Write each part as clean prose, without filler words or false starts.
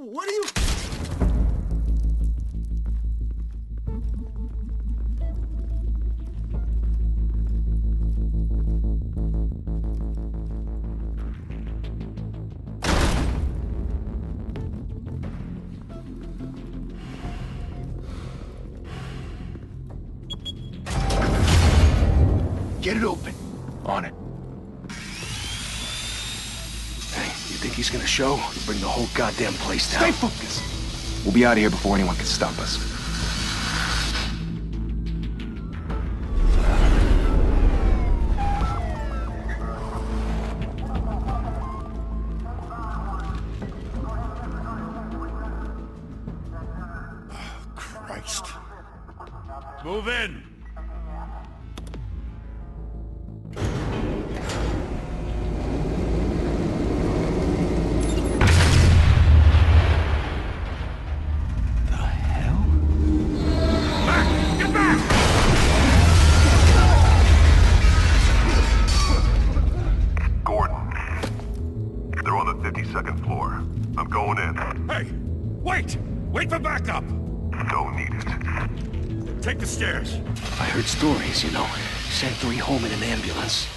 What are you... Get it open. On it. Hey, you think he's gonna show? Bring the whole goddamn place down. Stay focused! We'll be out of here before anyone can stop us. Christ. Move in! The hell? Back! Get back! Gordon. They're on the 52nd floor. I'm going in. Hey! Wait! Wait for backup! Don't need it. Take the stairs. I heard stories, you know. Sent 3 home in an ambulance.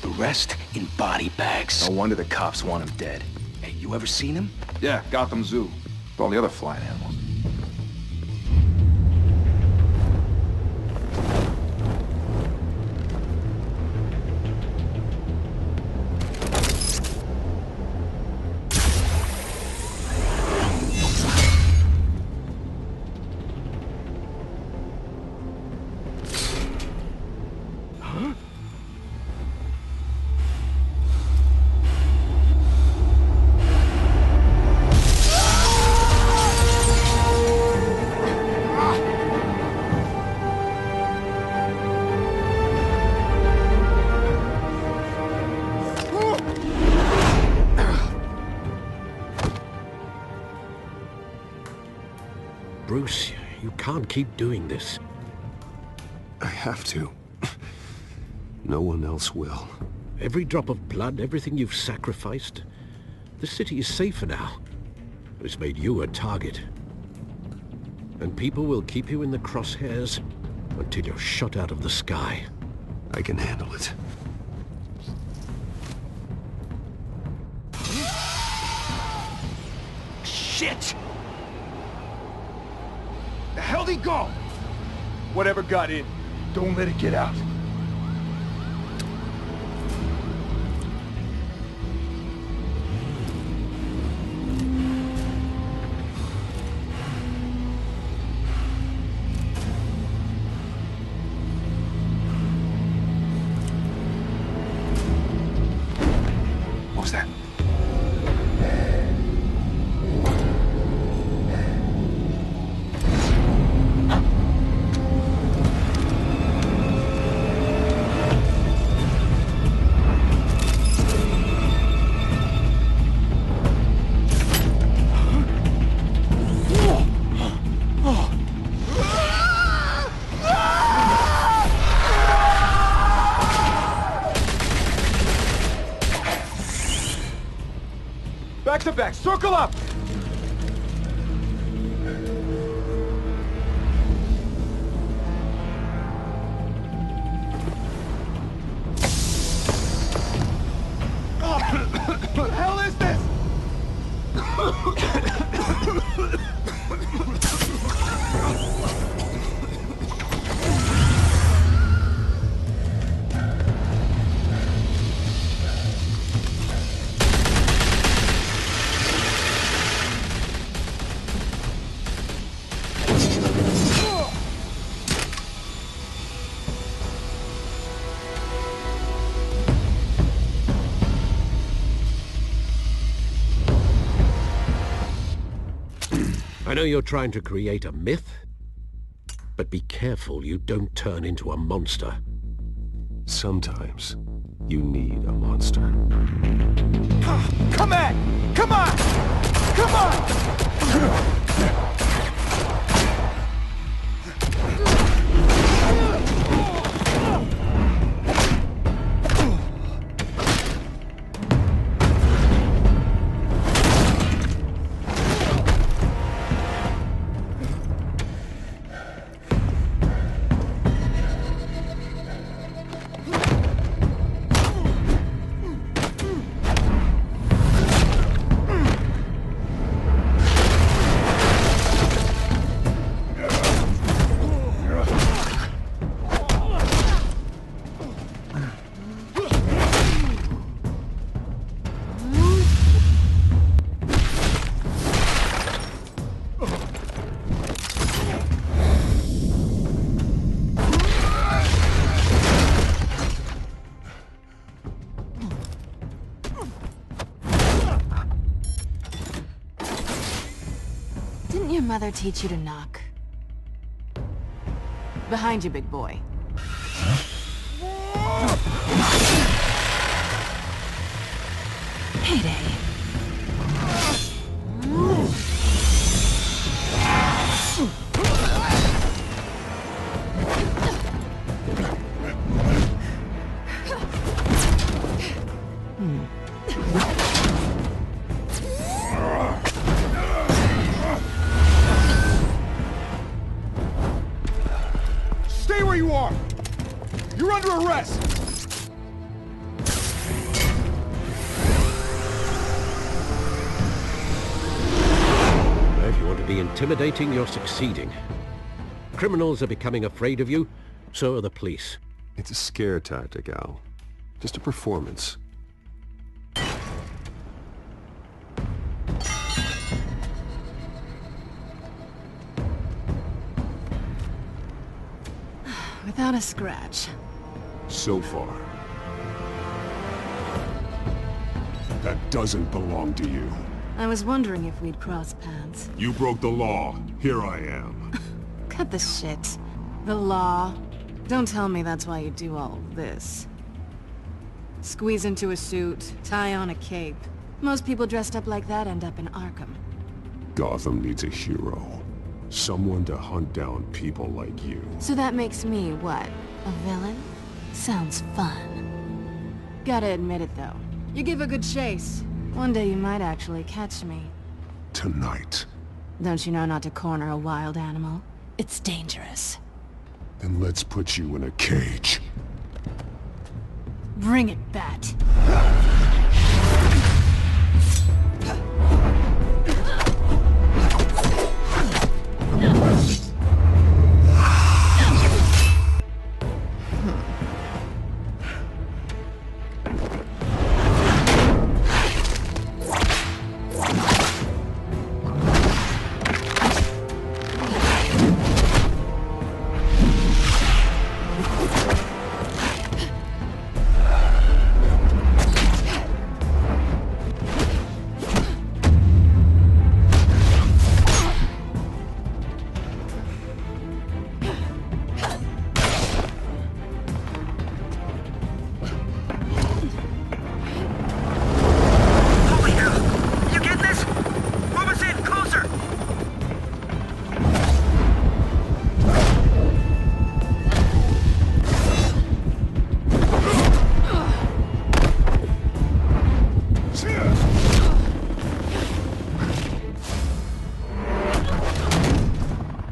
The rest in body bags. No wonder the cops want him dead. Hey, you ever seen him? Yeah, Gotham Zoo. With all the other flying animals. Bruce, you can't keep doing this. I have to. No one else will. Every drop of blood, everything you've sacrificed. The city is safer now. It's made you a target. And people will keep you in the crosshairs until you're shot out of the sky. I can handle it. Shit! The hell'd he go? Whatever got in, don't let it get out. What was that? Back to back, circle up! What the hell is this? I know you're trying to create a myth, but be careful you don't turn into a monster. Sometimes you need a monster. Come on! Come on! Come on! father teach you to knock? Behind you, big boy. Heyday. Stay where you are! You're under arrest! If you want to be intimidating, you're succeeding. Criminals are becoming afraid of you, so are the police. It's a scare tactic, Al. Just a performance. Without a scratch. So far. That doesn't belong to you. I was wondering if we'd cross paths. You broke the law. Here I am. Cut the shit. The law. Don't tell me that's why you do all this. Squeeze into a suit, tie on a cape. Most people dressed up like that end up in Arkham. Gotham needs a hero. Someone to hunt down people like you. So that makes me, what, a villain? Sounds fun. Gotta admit it, though. You give a good chase. One day you might actually catch me. Tonight. Don't you know not to corner a wild animal? It's dangerous. Then let's put you in a cage. Bring it, Bat.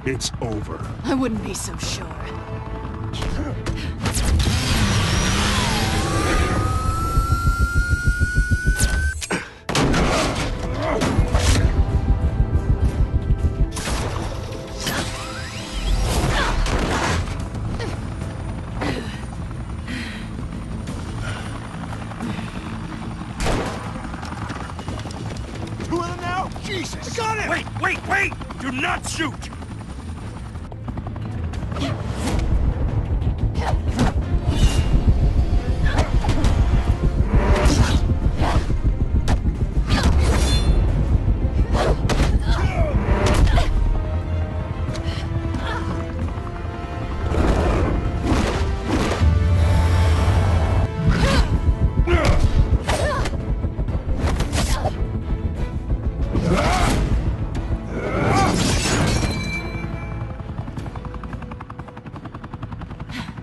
It's over. I wouldn't be so sure. Two of them now? Jesus! I got him! Wait! Do not shoot!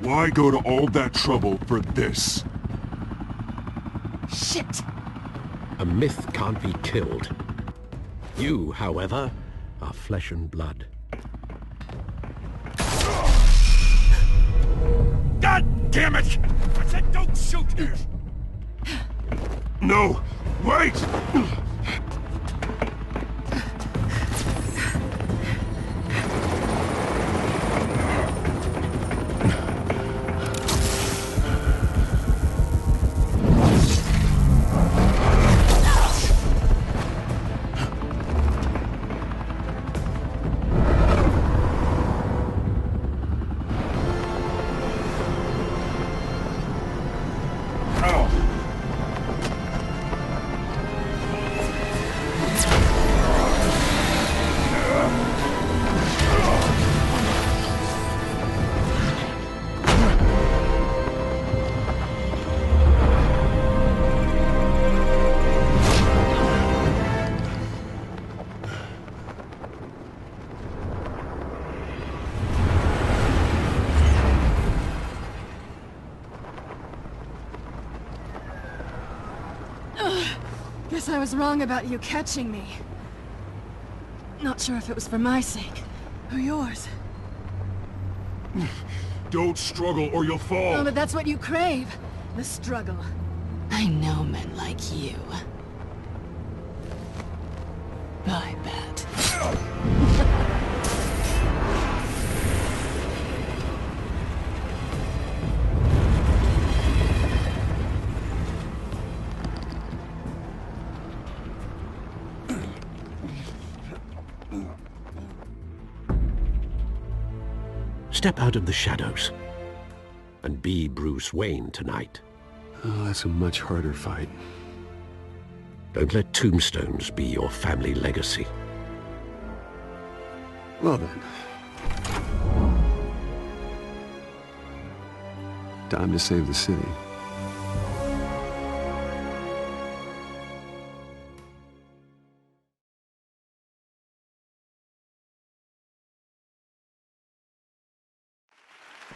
Why go to all that trouble for this? Shit! A myth can't be killed. You, however, are flesh and blood. God damn it! I said don't shoot! No! Wait! Guess I was wrong about you catching me. Not sure if it was for my sake, or yours. Don't struggle or you'll fall! Oh, but that's what you crave. The struggle. I know men like you. I bet. Step out of the shadows and be Bruce Wayne tonight. Oh, that's a much harder fight. Don't let tombstones be your family legacy. Well then. Time to save the city.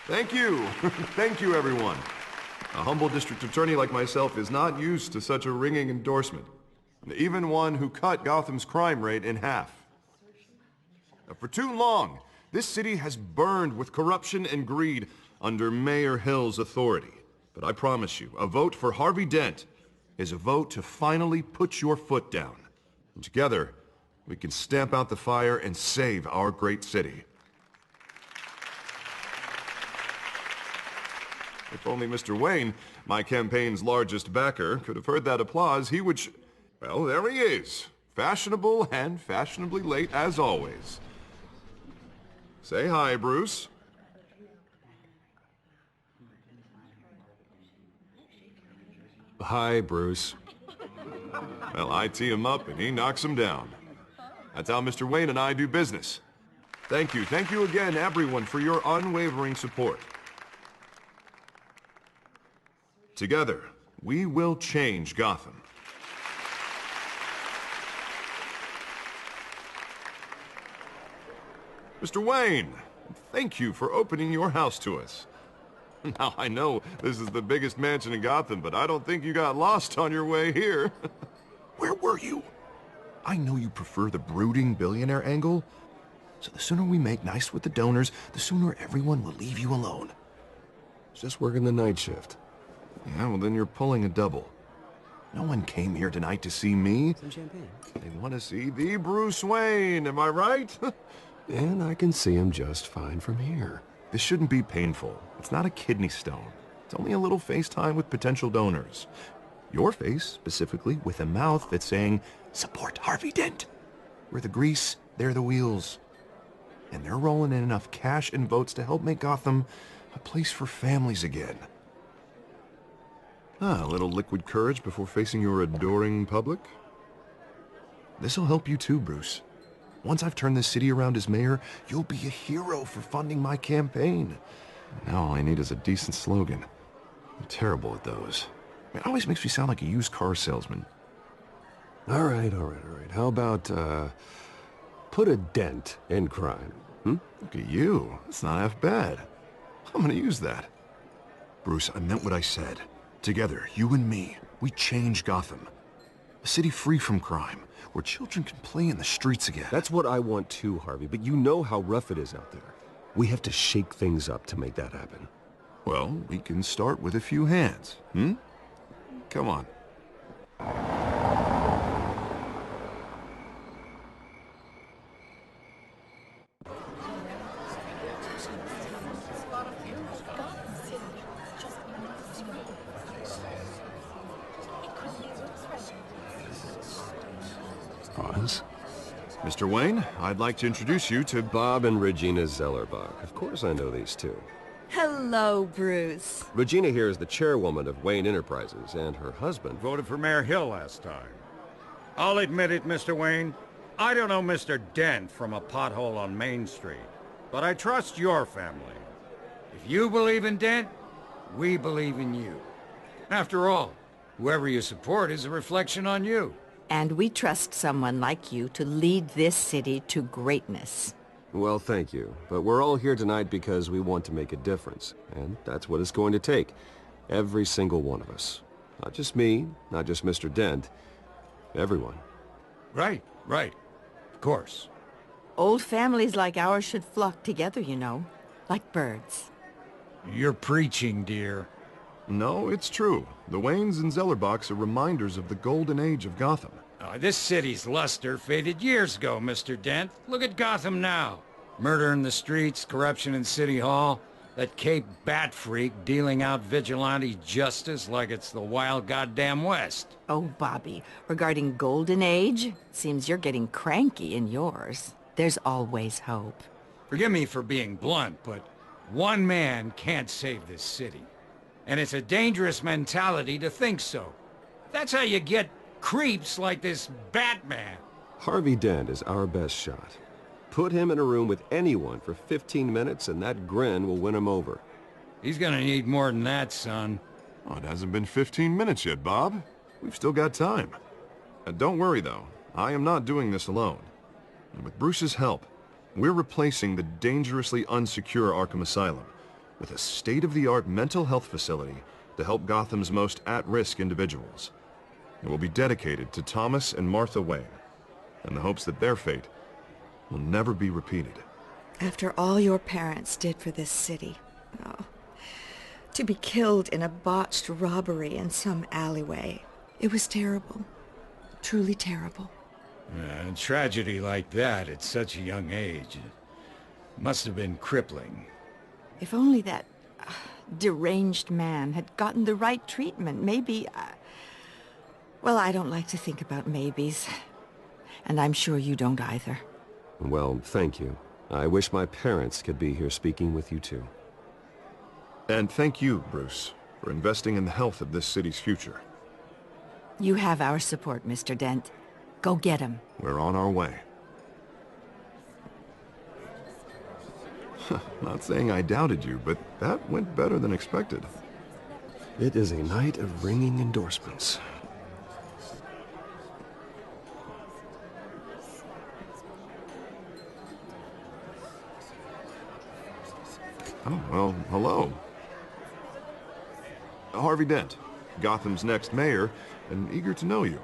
Thank you. Thank you, everyone. A humble district attorney like myself is not used to such a ringing endorsement. Even one who cut Gotham's crime rate in half. For too long, this city has burned with corruption and greed under Mayor Hill's authority. But I promise you, a vote for Harvey Dent is a vote to finally put your foot down. And together, we can stamp out the fire and save our great city. If only Mr. Wayne, my campaign's largest backer, could have heard that applause, he would well, there he is. Fashionable and fashionably late as always. Say hi, Bruce. Hi, Bruce. Well, I tee him up and he knocks him down. That's how Mr. Wayne and I do business. Thank you again, everyone, for your unwavering support. Together, we will change Gotham. Mr. Wayne, thank you for opening your house to us. Now, I know this is the biggest mansion in Gotham, but I don't think you got lost on your way here. Where were you? I know you prefer the brooding billionaire angle, so the sooner we make nice with the donors, the sooner everyone will leave you alone. Just working the night shift. Yeah, well then you're pulling a double. No one came here tonight to see me. Some champagne. They want to see the Bruce Wayne, am I right? And I can see him just fine from here. This shouldn't be painful. It's not a kidney stone. It's only a little FaceTime with potential donors. Your face, specifically, with a mouth that's saying, support Harvey Dent. We're the grease, they're the wheels. And they're rolling in enough cash and votes to help make Gotham a place for families again. A little liquid courage before facing your adoring public. This'll help you too, Bruce. Once I've turned this city around as mayor, you'll be a hero for funding my campaign. Now all I need is a decent slogan. I'm terrible at those. It always makes me sound like a used car salesman. All right. How about, put a dent in crime, Look at you. That's not half bad. I'm gonna use that. Bruce, I meant what I said. Together, you and me, we change Gotham. A city free from crime, where children can play in the streets again. That's what I want too, Harvey, but you know how rough it is out there. We have to shake things up to make that happen. Well, we can start with a few hands, Come on. Pause. Mr. Wayne, I'd like to introduce you to Bob and Regina Zellerbach. Of course I know these two. Hello, Bruce. Regina here is the chairwoman of Wayne Enterprises, and her husband... Voted for Mayor Hill last time. I'll admit it, Mr. Wayne. I don't know Mr. Dent from a pothole on Main Street, but I trust your family. If you believe in Dent, we believe in you. After all, whoever you support is a reflection on you. And we trust someone like you to lead this city to greatness. Well, thank you. But we're all here tonight because we want to make a difference. And that's what it's going to take. Every single one of us. Not just me, not just Mr. Dent. Everyone. Right, right. Of course. Old families like ours should flock together, you know, like birds. You're preaching, dear. No, it's true. The Waynes and Zellerbachs are reminders of the golden age of Gotham. This city's luster faded years ago, Mr. Dent. Look at Gotham now. Murder in the streets, corruption in City Hall, that Cape Bat freak dealing out vigilante justice like it's the wild goddamn West. Oh, Bobby, regarding Golden Age, seems you're getting cranky in yours. There's always hope. Forgive me for being blunt, but one man can't save this city. And it's a dangerous mentality to think so. That's how you get creeps like this Batman. Harvey Dent is our best shot. Put him in a room with anyone for 15 minutes and that grin will win him over. He's gonna need more than that, son. Oh, it hasn't been 15 minutes yet, Bob. We've still got time. Don't worry, though. I am not doing this alone. And with Bruce's help, we're replacing the dangerously unsecure Arkham Asylum with a state-of-the-art mental health facility to help Gotham's most at-risk individuals. It will be dedicated to Thomas and Martha Wayne, in the hopes that their fate will never be repeated. After all your parents did for this city, oh, to be killed in a botched robbery in some alleyway, it was terrible. Truly terrible. A tragedy like that at such a young age must have been crippling. If only that deranged man had gotten the right treatment, maybe... Well, I don't like to think about maybes. And I'm sure you don't either. Well, thank you. I wish my parents could be here speaking with you too. And thank you, Bruce, for investing in the health of this city's future. You have our support, Mr. Dent. Go get him. We're on our way. Not saying I doubted you, but that went better than expected. It is a night of ringing endorsements. Oh, well, hello. Harvey Dent, Gotham's next mayor, and eager to know you.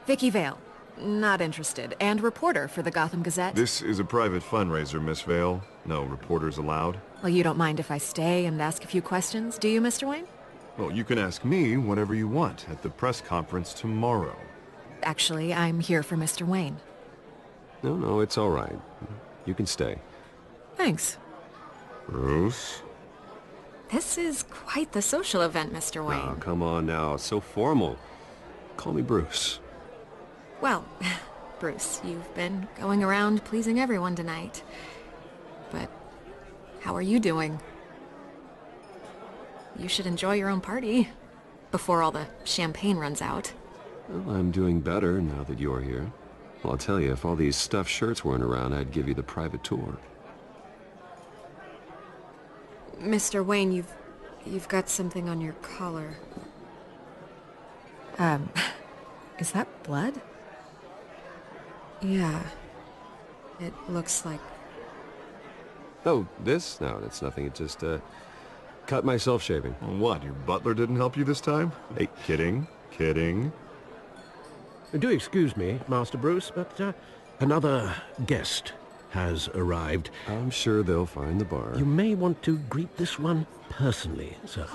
Vicky Vale. Not interested. And reporter for the Gotham Gazette. This is a private fundraiser, Miss Vale. No reporters allowed. Well, you don't mind if I stay and ask a few questions, do you, Mr. Wayne? Well, you can ask me whatever you want at the press conference tomorrow. Actually, I'm here for Mr. Wayne. No, it's all right. You can stay. Thanks. Bruce? This is quite the social event, Mr. Wayne. Oh, come on now. It's so formal. Call me Bruce. Well, Bruce, you've been going around pleasing everyone tonight. But how are you doing? You should enjoy your own party before all the champagne runs out. Well, I'm doing better now that you're here. Well, I'll tell you, if all these stuffed shirts weren't around, I'd give you the private tour. Mr. Wayne, you've got something on your collar. Is that blood? Yeah. It looks like... Oh, this? No, that's nothing. It just, cut myself shaving. What, your butler didn't help you this time? Hey, kidding. Do excuse me, Master Bruce, but another guest has arrived. I'm sure they'll find the bar. You may want to greet this one personally, sir.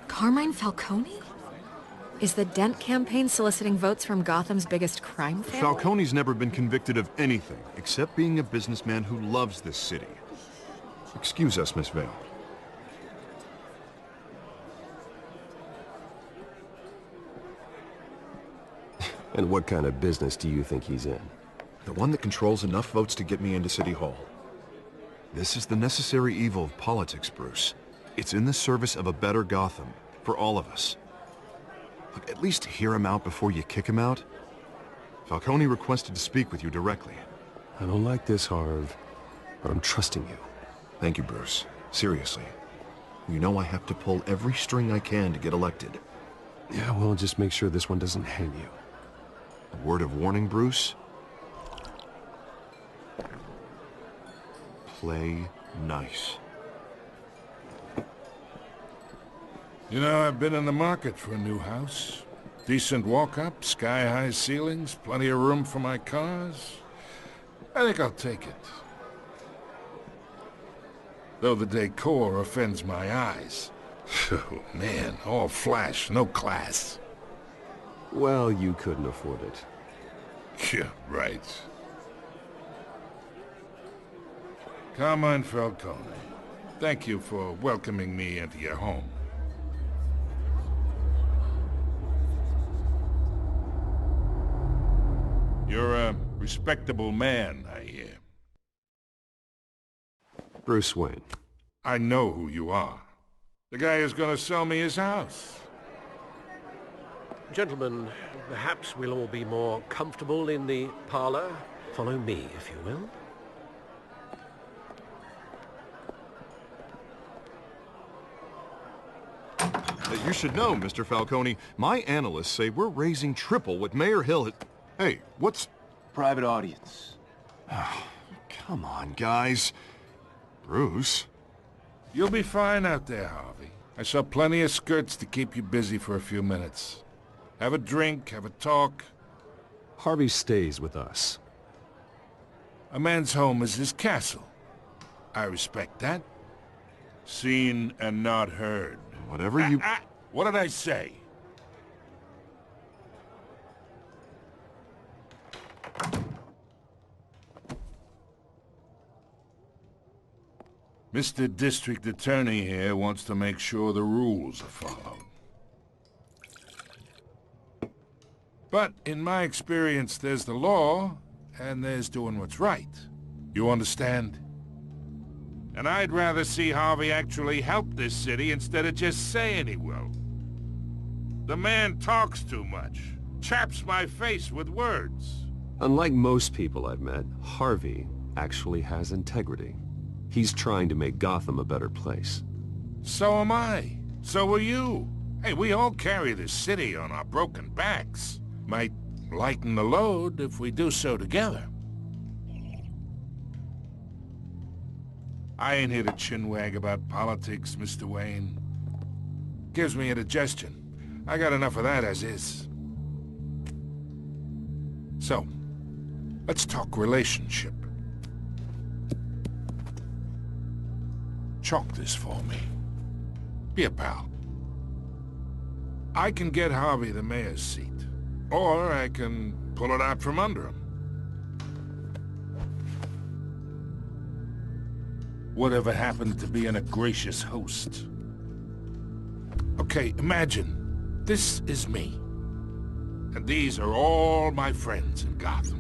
Carmine Falcone? Is the Dent campaign soliciting votes from Gotham's biggest crime family? Falcone's never been convicted of anything, except being a businessman who loves this city. Excuse us, Miss Vale. And what kind of business do you think he's in? The one that controls enough votes to get me into City Hall. This is the necessary evil of politics, Bruce. It's in the service of a better Gotham, for all of us. Look, at least hear him out before you kick him out. Falcone requested to speak with you directly. I don't like this, Harv, but I'm trusting you. Thank you, Bruce. Seriously. You know I have to pull every string I can to get elected. Yeah, well, just make sure this one doesn't hang you. A word of warning, Bruce? Play nice. You know, I've been in the market for a new house. Decent walk-up, sky-high ceilings, plenty of room for my cars. I think I'll take it. Though the decor offends my eyes. Oh, man, all flash, no class. Well, you couldn't afford it. Yeah, right. Carmine Falcone, thank you for welcoming me into your home. You're a respectable man, I hear. Bruce Wayne. I know who you are. The guy who's gonna sell me his house. Gentlemen, perhaps we'll all be more comfortable in the parlor. Follow me, if you will. You should know, Mr. Falcone, my analysts say we're raising triple what Mayor Hill had... Hey, what's... Private audience. Come on, guys. Bruce? You'll be fine out there, Harvey. I saw plenty of skirts to keep you busy for a few minutes. Have a drink, have a talk. Harvey stays with us. A man's home is his castle. I respect that. Seen and not heard. Whatever you... What did I say? Mr. District Attorney here wants to make sure the rules are followed. But in my experience, there's the law, and there's doing what's right. You understand? And I'd rather see Harvey actually help this city instead of just saying he will. The man talks too much, chaps my face with words. Unlike most people I've met, Harvey actually has integrity. He's trying to make Gotham a better place. So am I. So are you. Hey, we all carry this city on our broken backs. Might lighten the load if we do so together. I ain't here to chinwag about politics, Mr. Wayne. Gives me indigestion. I got enough of that as is. So, let's talk relationship. Chalk this for me. Be a pal. I can get Harvey the mayor's seat, or I can pull it out from under him. Whatever happened to being a gracious host? Okay, imagine, this is me. And these are all my friends in Gotham.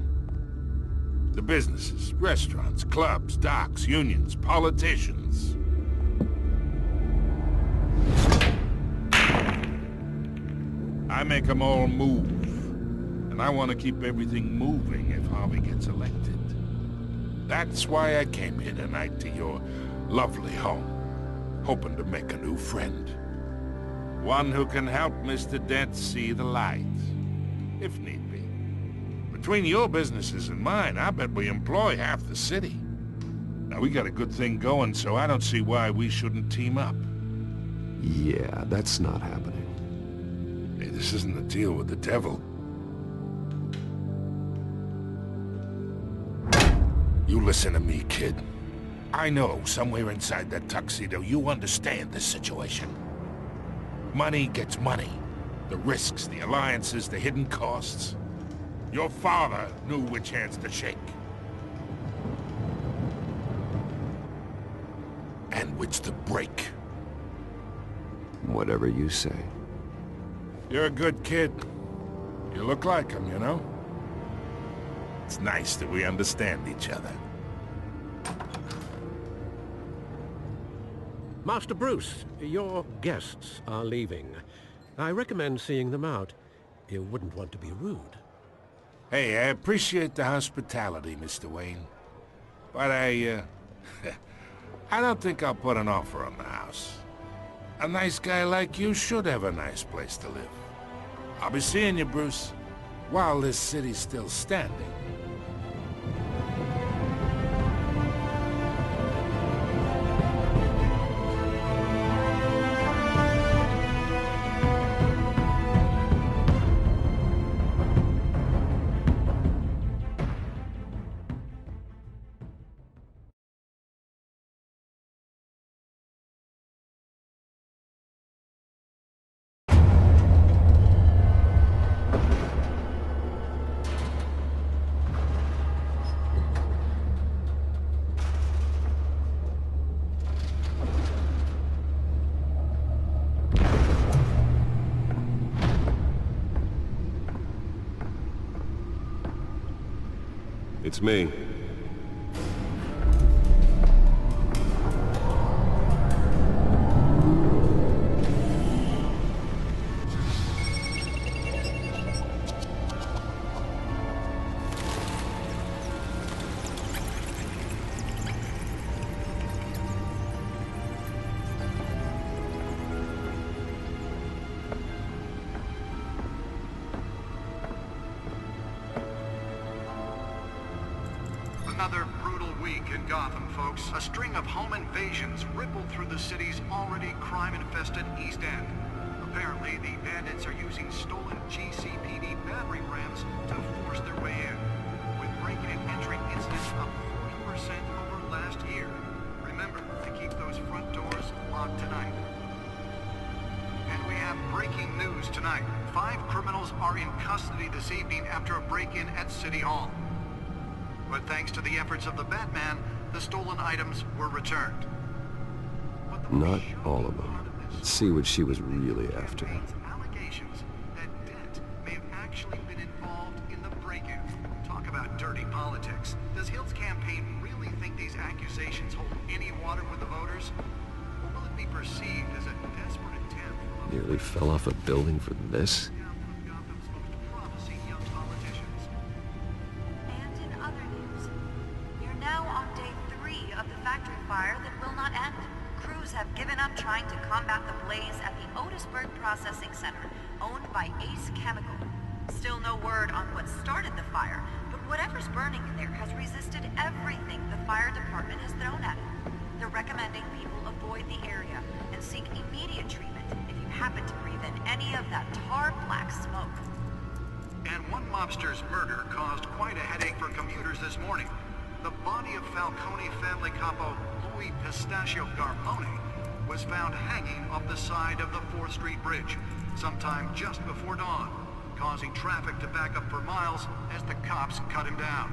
The businesses, restaurants, clubs, docks, unions, politicians. I make them all move. And I want to keep everything moving if Harvey gets elected. That's why I came here tonight to your lovely home, hoping to make a new friend. One who can help Mr. Dent see the light, if need be. Between your businesses and mine, I bet we employ half the city. Now, we got a good thing going, so I don't see why we shouldn't team up. Yeah, that's not happening. Hey, this isn't a deal with the devil. You listen to me, kid. I know somewhere inside that tuxedo you understand this situation. Money gets money. The risks, the alliances, the hidden costs. Your father knew which hands to shake. And which to break. Whatever you say. You're a good kid. You look like him, you know? It's nice that we understand each other. Master Bruce, your guests are leaving. I recommend seeing them out. You wouldn't want to be rude. Hey, I appreciate the hospitality, Mr. Wayne. But I don't think I'll put an offer on the house. A nice guy like you should have a nice place to live. I'll be seeing you, Bruce, while this city's still standing. It's me. Another brutal week in Gotham, folks. A string of home invasions rippled through the city's already crime-infested East End. Apparently, the bandits are using stolen GCPD battering rams to force their way in, with breaking and entering incidents up 40% over last year. Remember to keep those front doors locked tonight. And we have breaking news tonight. 5 criminals are in custody this evening after a break-in at City Hall. But thanks to the efforts of the Batman, the stolen items were returned. Not all of them. Let's see what she was really after. Allegations that Dent may have actually been involved in the break-in. Talk about dirty politics. Does Hill's campaign really think these accusations hold any water with the voters? Or will it be perceived as a desperate attempt? Nearly fell off a building for this? Trying to combat the blaze at the Otisburg Processing Center, owned by Ace Chemical. Still no word on what started the fire, but whatever's burning in there has resisted everything the fire department has thrown at it. They're recommending people avoid the area and seek immediate treatment if you happen to breathe in any of that tar black smoke. And one mobster's murder caused quite a headache for commuters this morning. The body of Falcone family capo Louis Pistachio Garpone was found hanging off the side of the 4th Street Bridge sometime just before dawn, causing traffic to back up for miles as the cops cut him down.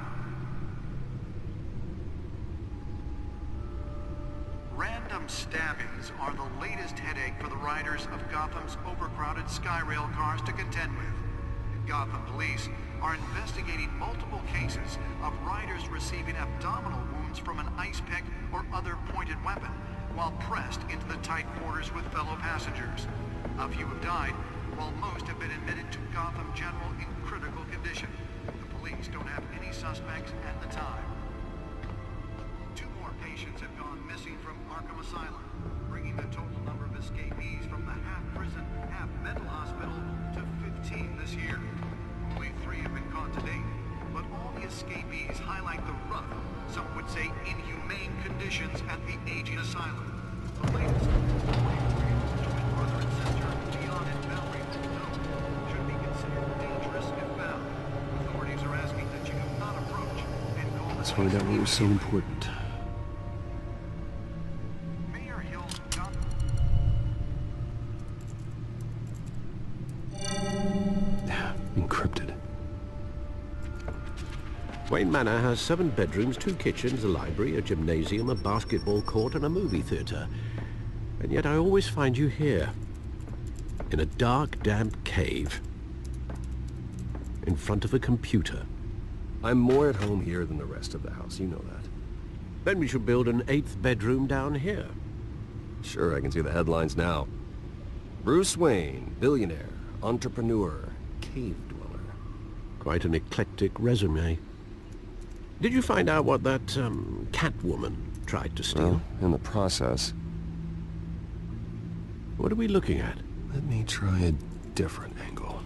Random stabbings are the latest headache for the riders of Gotham's overcrowded Skyrail cars to contend with. Gotham police are investigating multiple cases of riders receiving abdominal wounds from an ice pick or other pointed weapon while pressed into the tight quarters with fellow passengers. A few have died, while most have been admitted to Gotham General in critical condition. The police don't have any suspects at the time. 2 more patients have gone missing from Arkham Asylum, bringing the total number of escapees from the half-prison, half-mental hospital to 15 this year. Only 3 have been caught to date, but all the escapees highlight the rough, some would say inhumane conditions at the aging asylum. The latest, twin brother and sister, Leon and Valerie Fulton, should be considered dangerous if found. Authorities are asking that you do not approach and call. Let's find out what was so important. Mayor Hill Encrypted. Wayne Manor has 7 bedrooms, 2 kitchens, a library, a gymnasium, a basketball court, and a movie theater. And yet I always find you here, in a dark, damp cave, in front of a computer. I'm more at home here than the rest of the house, you know that. Then we should build an 8th bedroom down here. Sure, I can see the headlines now. Bruce Wayne, billionaire, entrepreneur, cave dweller. Quite an eclectic resume. Did you find out what that, Catwoman tried to steal? Well, in the process. What are we looking at? Let me try a different angle.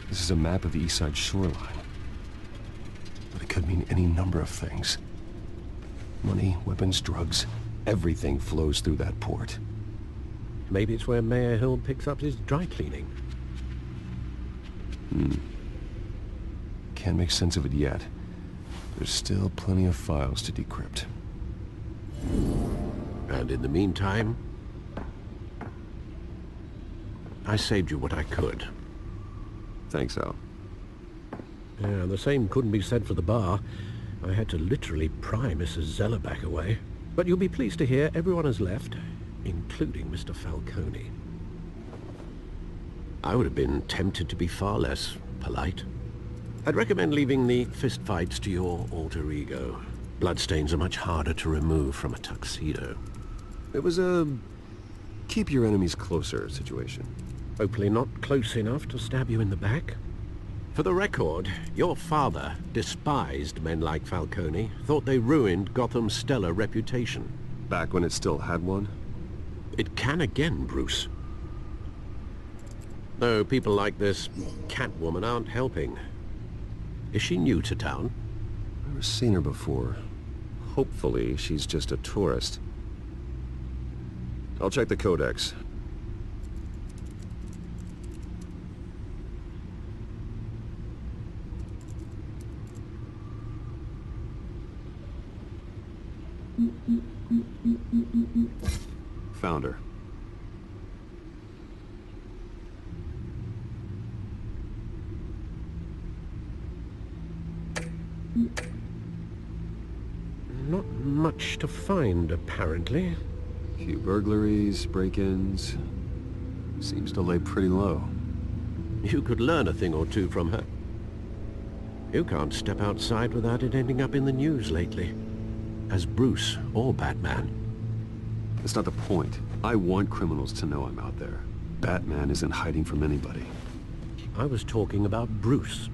This is a map of the East Side shoreline. But it could mean any number of things. Money, weapons, drugs, everything flows through that port. Maybe it's where Mayor Hill picks up his dry cleaning. Can't make sense of it yet. There's still plenty of files to decrypt. And in the meantime, I saved you what I could. Thanks, Al. Yeah, the same couldn't be said for the bar. I had to literally pry Mrs. Zellerback away. But you'll be pleased to hear everyone has left, including Mr. Falcone. I would have been tempted to be far less polite. I'd recommend leaving the fistfights to your alter ego. Bloodstains are much harder to remove from a tuxedo. It was a keep your enemies closer situation. Hopefully not close enough to stab you in the back. For the record, your father despised men like Falcone, thought they ruined Gotham's stellar reputation. Back when it still had one? It can again, Bruce. Though people like this Catwoman aren't helping. Is she new to town? Never seen her before. Hopefully, she's just a tourist. I'll check the codex. Found her. Not much to find, apparently. Few burglaries, break-ins. Seems to lay pretty low. You could learn a thing or two from her. You can't step outside without it ending up in the news lately. As Bruce or Batman. That's not the point. I want criminals to know I'm out there. Batman isn't hiding from anybody. I was talking about Bruce.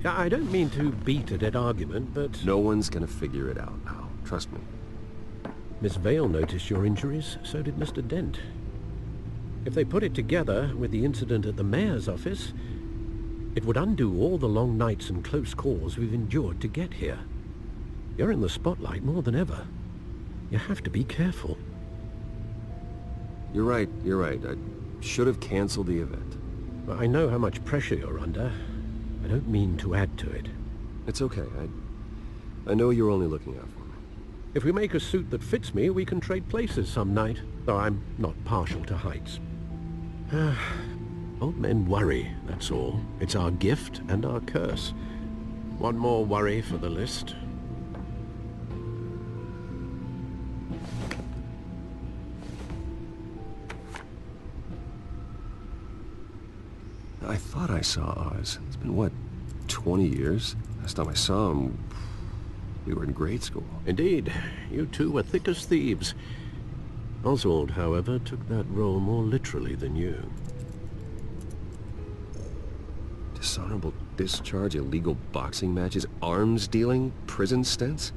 Yeah, I don't mean to beat a dead argument, but... No one's gonna figure it out now. Trust me. Miss Vale noticed your injuries, so did Mr. Dent. If they put it together with the incident at the mayor's office, it would undo all the long nights and close calls we've endured to get here. You're in the spotlight more than ever. You have to be careful. You're right. I should have canceled the event. I know how much pressure you're under. I don't mean to add to it. It's okay. I know you're only looking out for me. If we make a suit that fits me, we can trade places some night, though I'm not partial to heights. Old men worry, that's all. It's our gift and our curse. One more worry for the list. I thought I saw Oz. It's been, what, 20 years? Last time I saw him, we were in grade school. Indeed. You two were thick as thieves. Oswald, however, took that role more literally than you. Dishonorable discharge, illegal boxing matches, arms dealing, prison stints?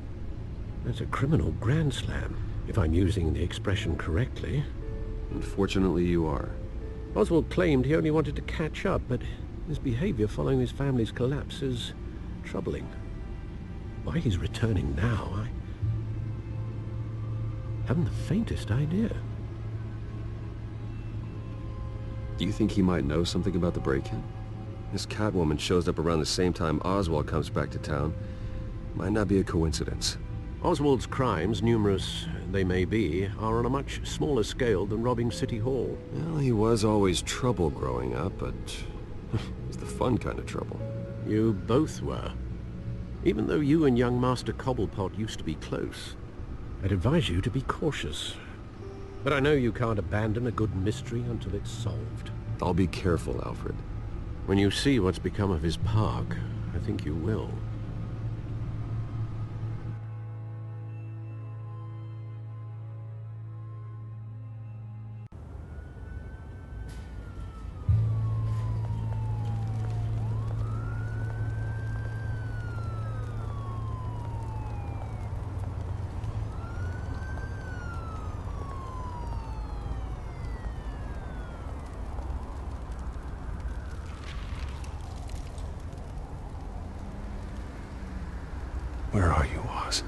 That's a criminal grand slam, if I'm using the expression correctly. Unfortunately, you are. Oswald claimed he only wanted to catch up, but his behavior following his family's collapse is troubling. Why he's returning now, I haven't the faintest idea. Do you think he might know something about the break-in? This Catwoman shows up around the same time Oswald comes back to town. Might not be a coincidence. Oswald's crimes, numerous they may be, are on a much smaller scale than robbing City Hall. Well, he was always trouble growing up, but it's the fun kind of trouble. You both were. Even though you and young Master Cobblepot used to be close, I'd advise you to be cautious. But I know you can't abandon a good mystery until it's solved. I'll be careful, Alfred. When you see what's become of his park, I think you will. Where are you, Oz?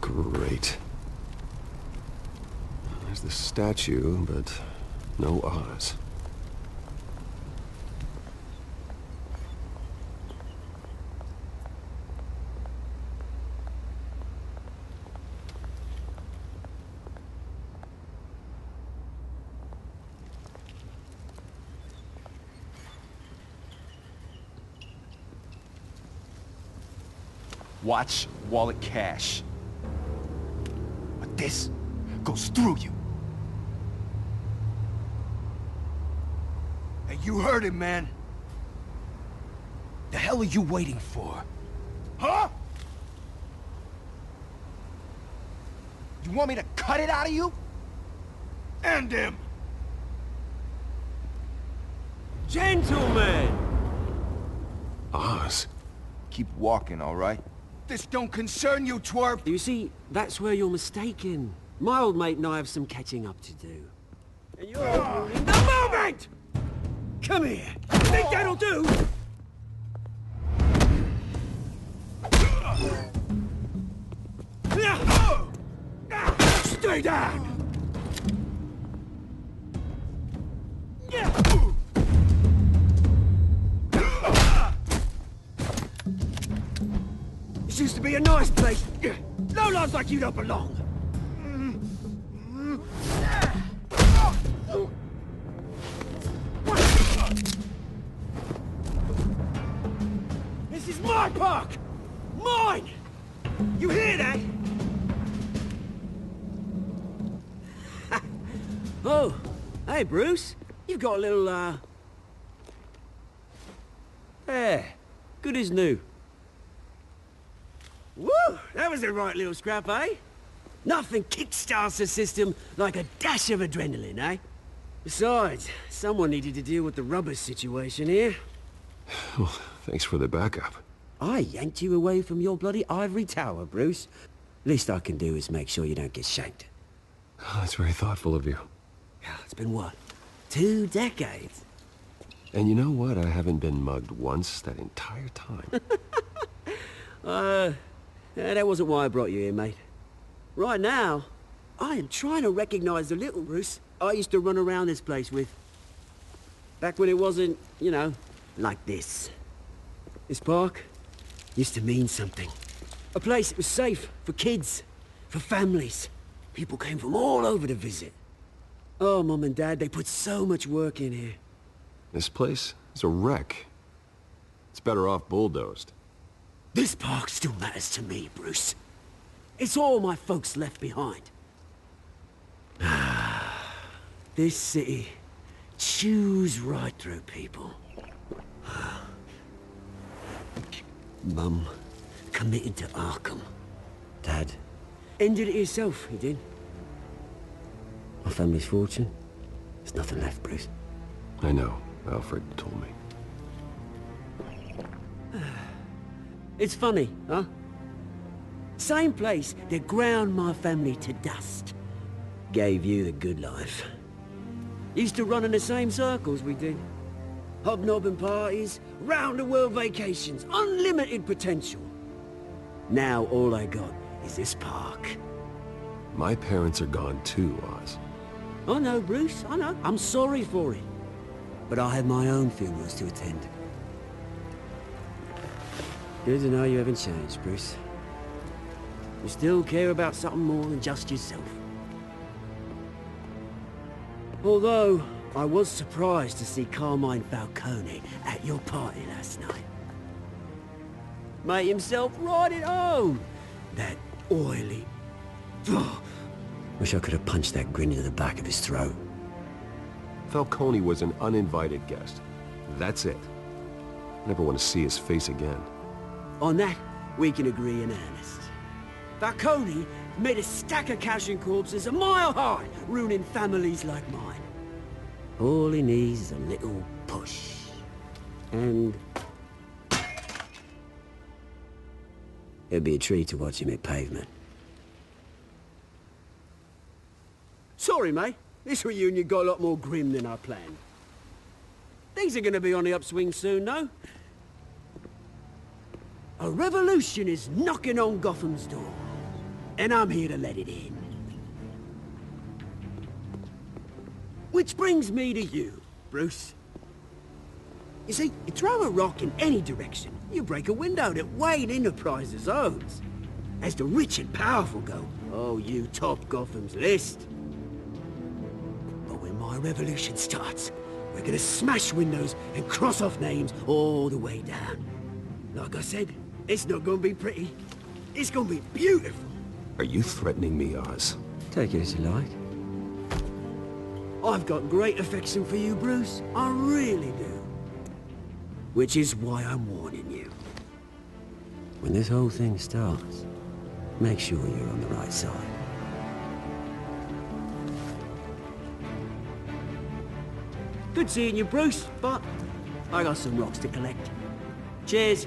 Great. There's the statue, but no Oz. Watch wallet cash. But this goes through you. Hey, you heard him, man. The hell are you waiting for? Huh? You want me to cut it out of you? End him! Gentlemen! Oz? Keep walking, all right? This don't concern you, twerp! You see, that's where you're mistaken. My old mate and I have some catching up to do. And you're ruining the moment! Come here! Think that'll do? Stay down! This used to be a nice place. No lives like you don't belong. This is my park! Mine! You hear that? Oh, hey Bruce. You've got a little, There. Good as new. Woo! That was a right little scrap, eh? Nothing kickstarts the system like a dash of adrenaline, eh? Besides, someone needed to deal with the rubber situation here. Well, thanks for the backup. I yanked you away from your bloody ivory tower, Bruce. Least I can do is make sure you don't get shanked. Oh, that's very thoughtful of you. It's been what? 2 decades? And you know what? I haven't been mugged once that entire time. That wasn't why I brought you here, mate. Right now, I am trying to recognize the little Bruce I used to run around this place with. Back when it wasn't, you know, like this. This park used to mean something. A place that was safe for kids, for families. People came from all over to visit. Oh, Mum and Dad, they put so much work in here. This place is a wreck. It's better off bulldozed. This park still matters to me, Bruce. It's all my folks left behind. This city chews right through people. Mum committed to Arkham. Dad ended it himself, he did. My family's fortune, there's nothing left, Bruce. I know. Alfred told me. It's funny, huh? Same place that ground my family to dust. Gave you the good life. Used to run in the same circles we did. Hobnobbing parties, round-the-world vacations, unlimited potential. Now all I got is this park. My parents are gone too, Oz. I know, Bruce, I know. I'm sorry for it. But I have my own funerals to attend. Good to know you haven't changed, Bruce. You still care about something more than just yourself. Although, I was surprised to see Carmine Falcone at your party last night. Made himself right at home. That oily... Wish I could have punched that grin into the back of his throat. Falcone was an uninvited guest. That's it. Never want to see his face again. On that, we can agree in earnest. Falcone made a stack of cash and corpses a mile high, ruining families like mine. All he needs is a little push. And... it'd be a treat to watch him hit pavement. Sorry, mate. This reunion got a lot more grim than I planned. Things are gonna be on the upswing soon, no? A revolution is knocking on Gotham's door, and I'm here to let it in. Which brings me to you, Bruce. You see, you throw a rock in any direction, you break a window that Wayne Enterprises owns. As the rich and powerful go, oh, you top Gotham's list. But when my revolution starts, we're gonna smash windows and cross off names all the way down. Like I said, it's not gonna be pretty. It's gonna be beautiful. Are you threatening me, Oz? Take it as you like. I've got great affection for you, Bruce. I really do. Which is why I'm warning you. When this whole thing starts, make sure you're on the right side. Good seeing you, Bruce, but I got some rocks to collect. Cheers.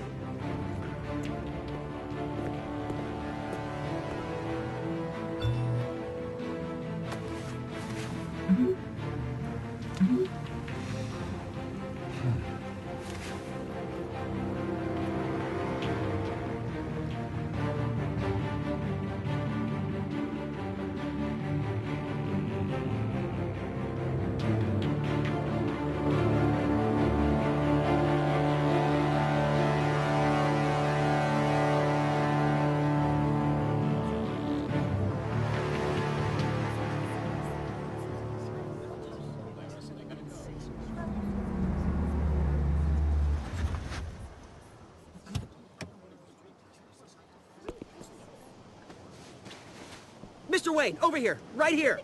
Mr. Wayne, over here, right here.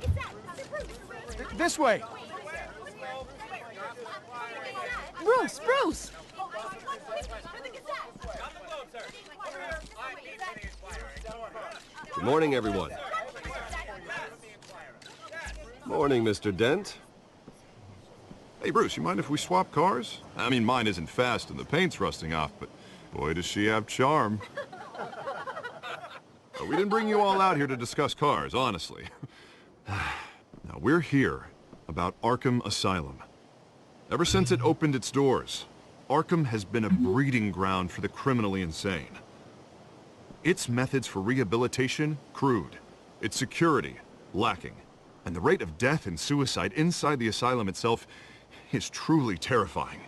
This way. Bruce, Bruce! Good morning, everyone. Morning, Mr. Dent. Hey, Bruce, you mind if we swap cars? I mean, mine isn't fast and the paint's rusting off, but boy, does she have charm. We didn't bring you all out here to discuss cars, honestly. Now, we're here about Arkham Asylum. Ever since it opened its doors, Arkham has been a breeding ground for the criminally insane. Its methods for rehabilitation, crude. Its security, lacking. And the rate of death and suicide inside the asylum itself is truly terrifying.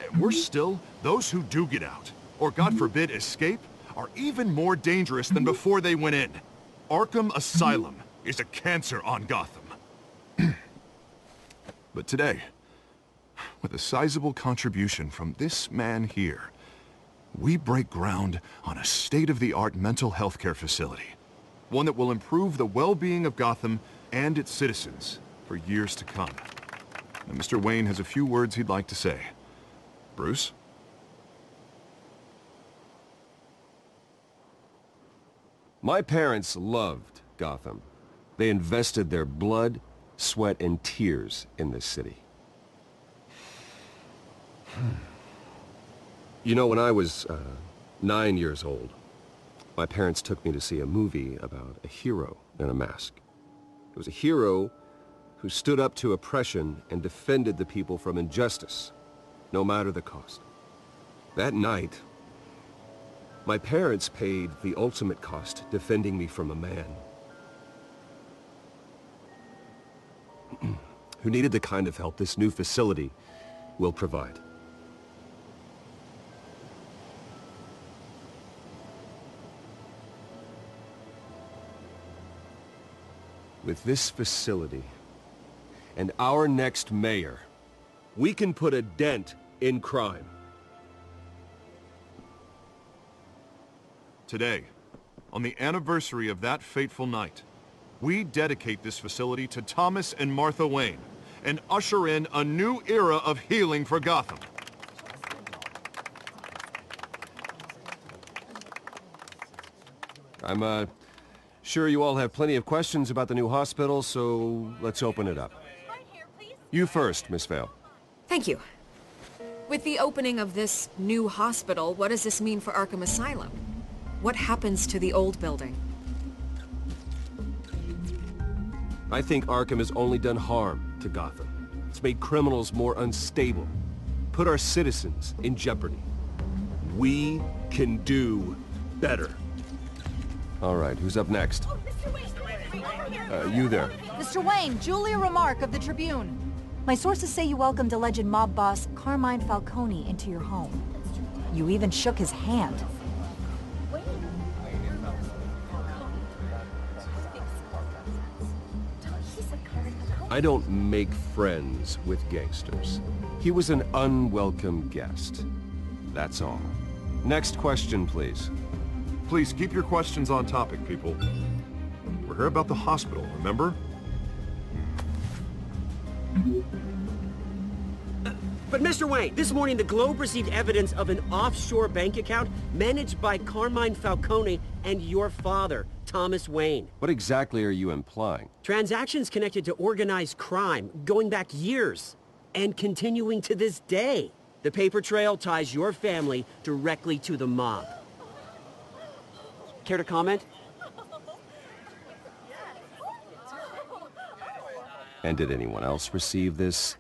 And worse still, those who do get out, or God forbid escape, are even more dangerous than before they went in. Arkham Asylum is a cancer on Gotham. But today, with a sizable contribution from this man here, we break ground on a state-of-the-art mental health care facility. One that will improve the well-being of Gotham and its citizens for years to come. And Mr. Wayne has a few words he'd like to say. Bruce? My parents loved Gotham. They invested their blood, sweat, and tears in this city. You know, when I was 9 years old, my parents took me to see a movie about a hero in a mask. It was a hero who stood up to oppression and defended the people from injustice, no matter the cost. That night, my parents paid the ultimate cost defending me from a man who needed the kind of help this new facility will provide. With this facility and our next mayor, we can put a dent in crime. Today, on the anniversary of that fateful night, we dedicate this facility to Thomas and Martha Wayne and usher in a new era of healing for Gotham. I'm sure you all have plenty of questions about the new hospital, so let's open it up. You first, Miss Vale. Thank you. With the opening of this new hospital, what does this mean for Arkham Asylum? What happens to the old building? I think Arkham has only done harm to Gotham. It's made criminals more unstable, put our citizens in jeopardy. We can do better. All right, who's up next? You there. Mr. Wayne, Julia Remark of the Tribune. My sources say you welcomed alleged mob boss Carmine Falcone into your home. You even shook his hand. I don't make friends with gangsters. He was an unwelcome guest. That's all. Next question, please. Please keep your questions on topic, people. We're here about the hospital, remember? But Mr. Wayne, this morning the Globe received evidence of an offshore bank account managed by Carmine Falcone and your father, Thomas Wayne. What exactly are you implying? Transactions connected to organized crime, going back years, and continuing to this day. The paper trail ties your family directly to the mob. Care to comment? And did anyone else receive this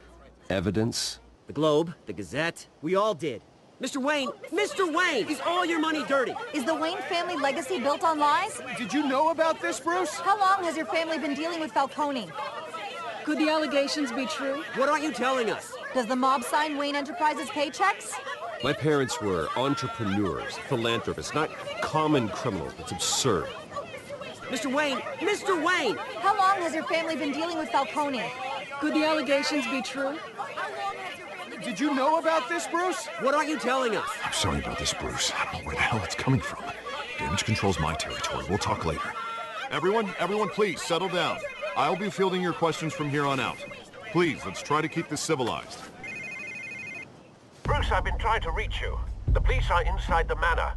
evidence? The Globe, the Gazette, we all did. Mr. Wayne, is all your money dirty? Is the Wayne family legacy built on lies? Did you know about this, Bruce? How long has your family been dealing with Falcone? Could the allegations be true? What aren't you telling us? Does the mob sign Wayne Enterprises paychecks? My parents were entrepreneurs, philanthropists, not common criminals. It's absurd. Mr. Wayne! How long has your family been dealing with Falcone? Could the allegations be true? Did you know about this, Bruce? What aren't you telling us? I'm sorry about this, Bruce. I don't know where the hell it's coming from. Damage control's my territory. We'll talk later. Everyone, please, settle down. I'll be fielding your questions from here on out. Please, let's try to keep this civilized. Bruce, I've been trying to reach you. The police are inside the manor.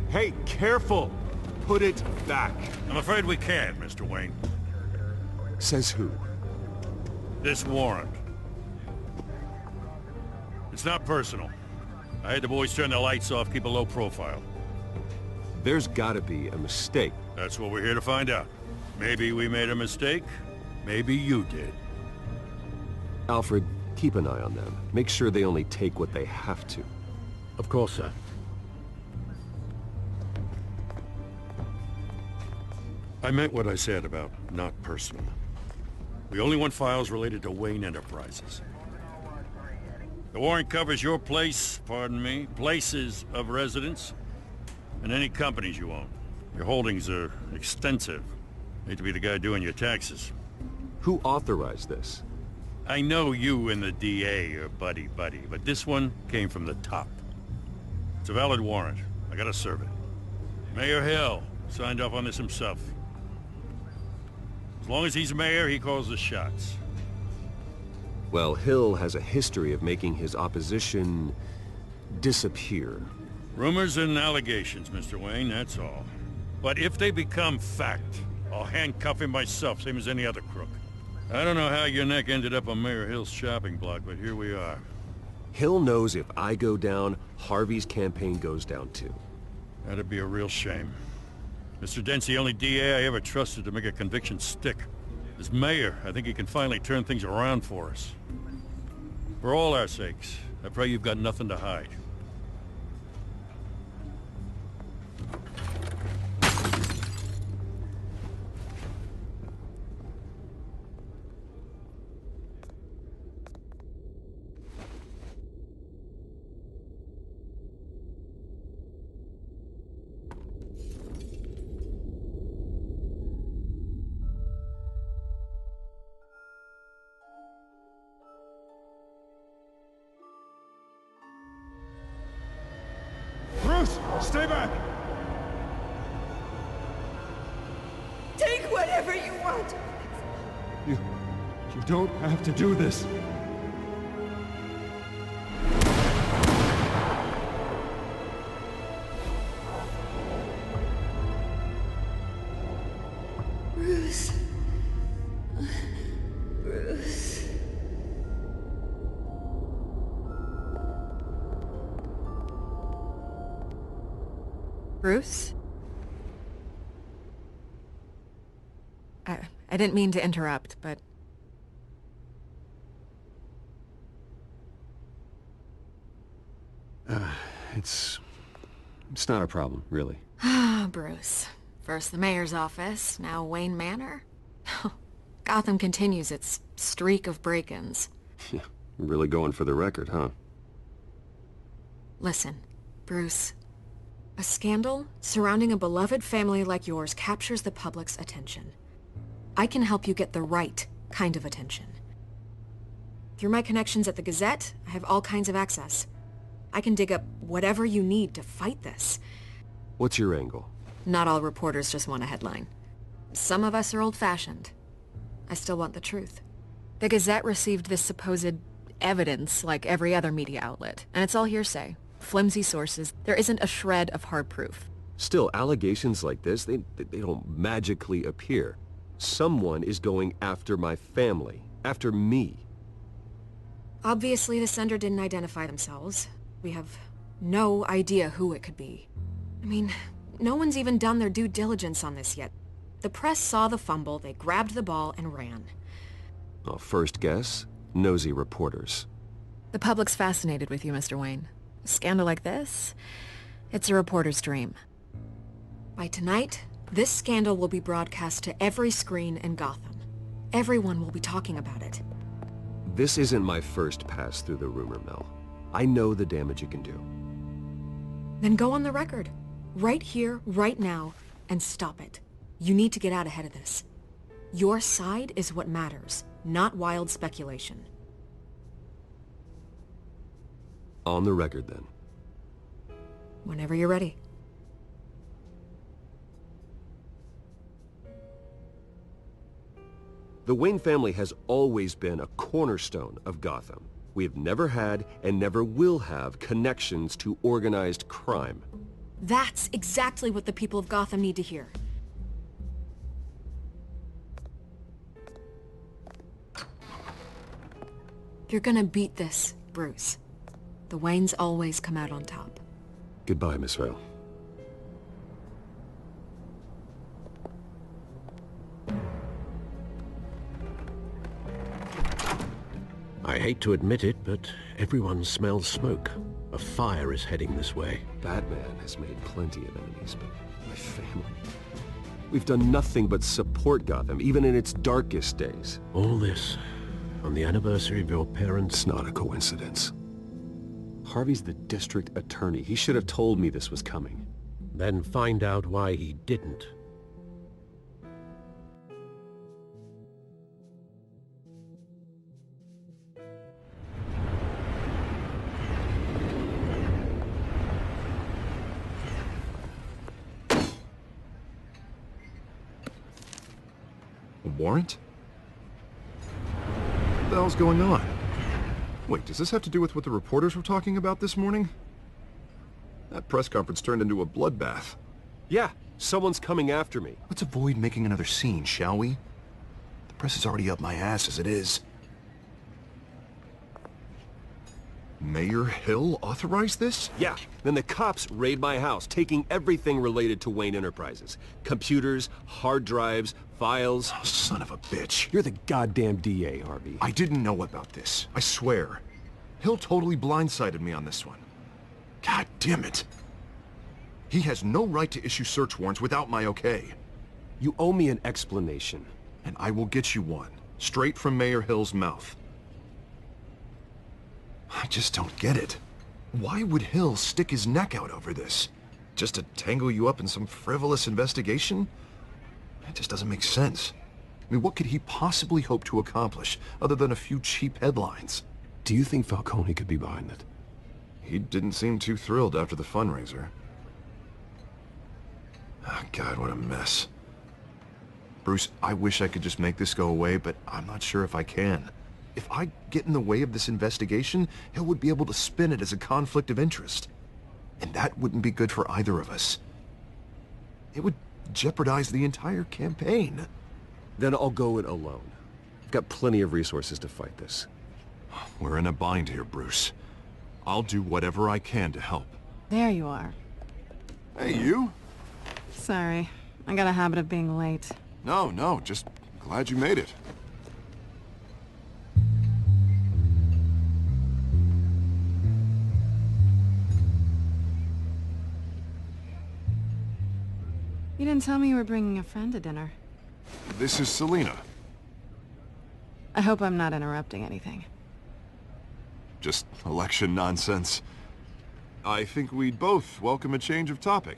Hey, careful! Put it back. I'm afraid we can't, Mr. Wayne. Says who? This warrant. It's not personal. I had the boys turn the lights off, keep a low profile. There's gotta be a mistake. That's what we're here to find out. Maybe we made a mistake. Maybe you did. Alfred, keep an eye on them. Make sure they only take what they have to. Of course, sir. I meant what I said about not personal. We only want files related to Wayne Enterprises. The warrant covers your place, pardon me, places of residence, and any companies you own. Your holdings are extensive. Hate to be the guy doing your taxes. Who authorized this? I know you and the DA are buddy-buddy, but this one came from the top. It's a valid warrant. I gotta serve it. Mayor Hill signed off on this himself. As long as he's mayor, he calls the shots. Well, Hill has a history of making his opposition disappear. Rumors and allegations, Mr. Wayne, that's all. But if they become fact, I'll handcuff him myself, same as any other crook. I don't know how your neck ended up on Mayor Hill's shopping block, but here we are. Hill knows if I go down, Harvey's campaign goes down too. That'd be a real shame. Mr. Dent's the only DA I ever trusted to make a conviction stick. As mayor, I think he can finally turn things around for us. For all our sakes, I pray you've got nothing to hide. Bruce, stay back! Take whatever you want. You don't have to do this. Bruce. Bruce. Bruce? I didn't mean to interrupt, but... It's not a problem, really. Ah, Bruce. First the mayor's office, now Wayne Manor. Gotham continues its streak of break-ins. Yeah, really going for the record, huh? Listen, Bruce. A scandal surrounding a beloved family like yours captures the public's attention. I can help you get the right kind of attention. Through my connections at the Gazette, I have all kinds of access. I can dig up whatever you need to fight this. What's your angle? Not all reporters just want a headline. Some of us are old-fashioned. I still want the truth. The Gazette received this supposed evidence like every other media outlet, and it's all hearsay. Flimsy sources. There isn't a shred of hard proof. Still, allegations like this, they don't magically appear. Someone is going after my family, after me. Obviously, the sender didn't identify themselves. We have no idea who it could be. I mean, no one's even done their due diligence on this yet. The press saw the fumble, they grabbed the ball and ran. Well, first guess, nosy reporters. The public's fascinated with you, Mr. Wayne. A scandal like this, it's a reporter's dream. By tonight, this scandal will be broadcast to every screen in Gotham. Everyone will be talking about it. This isn't my first pass through the rumor mill. I know the damage it can do. Then go on the record. Right here, right now, and stop it. You need to get out ahead of this. Your side is what matters, not wild speculation. On the record, then. Whenever you're ready. The Wayne family has always been a cornerstone of Gotham. We have never had and never will have connections to organized crime. That's exactly what the people of Gotham need to hear. You're gonna beat this, Bruce. The Waynes always come out on top. Goodbye, Miss Vale. I hate to admit it, but everyone smells smoke. A fire is heading this way. Batman has made plenty of enemies, but my family... We've done nothing but support Gotham, even in its darkest days. All this on the anniversary of your parents'... It's not a coincidence. Harvey's the district attorney. He should have told me this was coming. Then find out why he didn't. A warrant? What the hell's going on? Wait, does this have to do with what the reporters were talking about this morning? That press conference turned into a bloodbath. Yeah, someone's coming after me. Let's avoid making another scene, shall we? The press is already up my ass as it is. Mayor Hill authorized this? Yeah, then the cops raid my house, taking everything related to Wayne Enterprises. Computers, hard drives, files. Oh, son of a bitch. You're the goddamn DA, Harvey. I didn't know about this. I swear. Hill totally blindsided me on this one. God damn it. He has no right to issue search warrants without my okay. You owe me an explanation. And I will get you one, straight from Mayor Hill's mouth. I just don't get it. Why would Hill stick his neck out over this? Just to tangle you up in some frivolous investigation? That just doesn't make sense. I mean, what could he possibly hope to accomplish other than a few cheap headlines? Do you think Falcone could be behind it? He didn't seem too thrilled after the fundraiser. Oh, God, what a mess. Bruce, I wish I could just make this go away, but I'm not sure if I can. If I get in the way of this investigation, Hill would be able to spin it as a conflict of interest. And that wouldn't be good for either of us. It would jeopardize the entire campaign. Then I'll go it alone. I've got plenty of resources to fight this. We're in a bind here, Bruce. I'll do whatever I can to help. There you are. Hey, you? Sorry. I got a habit of being late. No, just glad you made it. You didn't tell me you were bringing a friend to dinner. This is Selina. I hope I'm not interrupting anything. Just election nonsense. I think we'd both welcome a change of topic.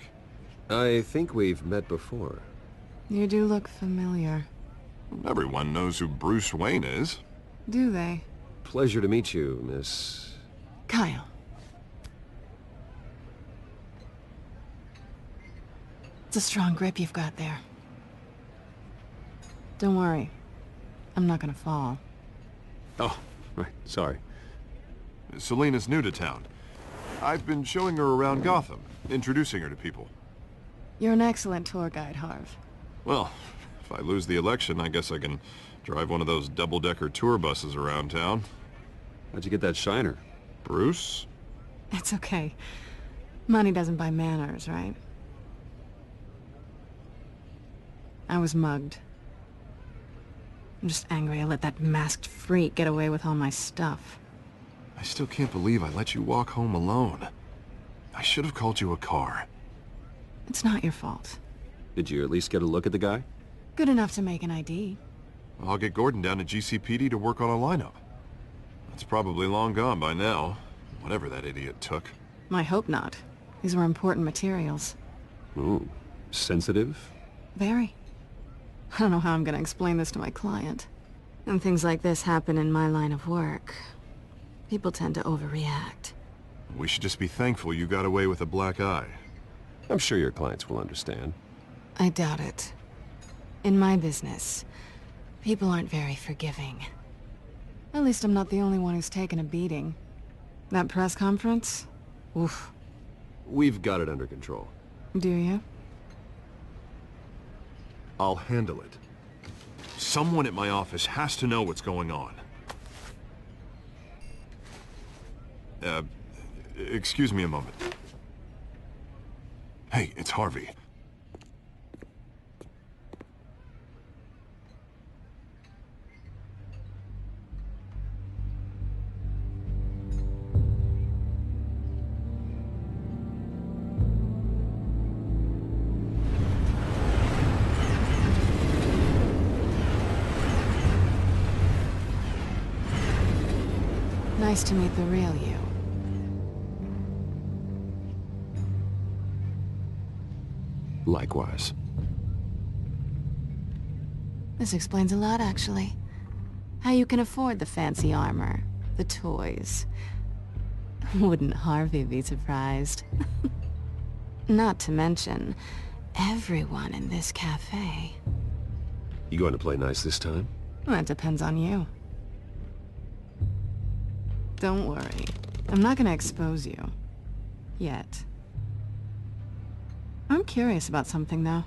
I think we've met before. You do look familiar. Everyone knows who Bruce Wayne is. Do they? Pleasure to meet you, Miss... Kyle. It's a strong grip you've got there. Don't worry. I'm not gonna fall. Oh, right. Sorry. Selina's new to town. I've been showing her around Gotham, introducing her to people. You're an excellent tour guide, Harv. Well, if I lose the election, I guess I can drive one of those double-decker tour buses around town. How'd you get that shiner? Bruce? It's okay. Money doesn't buy manners, right? I was mugged. I'm just angry I let that masked freak get away with all my stuff. I still can't believe I let you walk home alone. I should have called you a car. It's not your fault. Did you at least get a look at the guy? Good enough to make an ID. I'll get Gordon down to GCPD to work on a lineup. That's probably long gone by now, whatever that idiot took. I hope not. These were important materials. Ooh, sensitive? Very. I don't know how I'm gonna explain this to my client. And things like this happen in my line of work. People tend to overreact. We should just be thankful you got away with a black eye. I'm sure your clients will understand. I doubt it. In my business, people aren't very forgiving. At least I'm not the only one who's taken a beating. That press conference? Oof. We've got it under control. Do you? I'll handle it. Someone at my office has to know what's going on. Excuse me a moment. Hey, it's Harvey. Nice to meet the real you. Likewise. This explains a lot, actually. How you can afford the fancy armor, the toys. Wouldn't Harvey be surprised? Not to mention, everyone in this cafe. You going to play nice this time? Well, that depends on you. Don't worry. I'm not gonna expose you. Yet. I'm curious about something, though.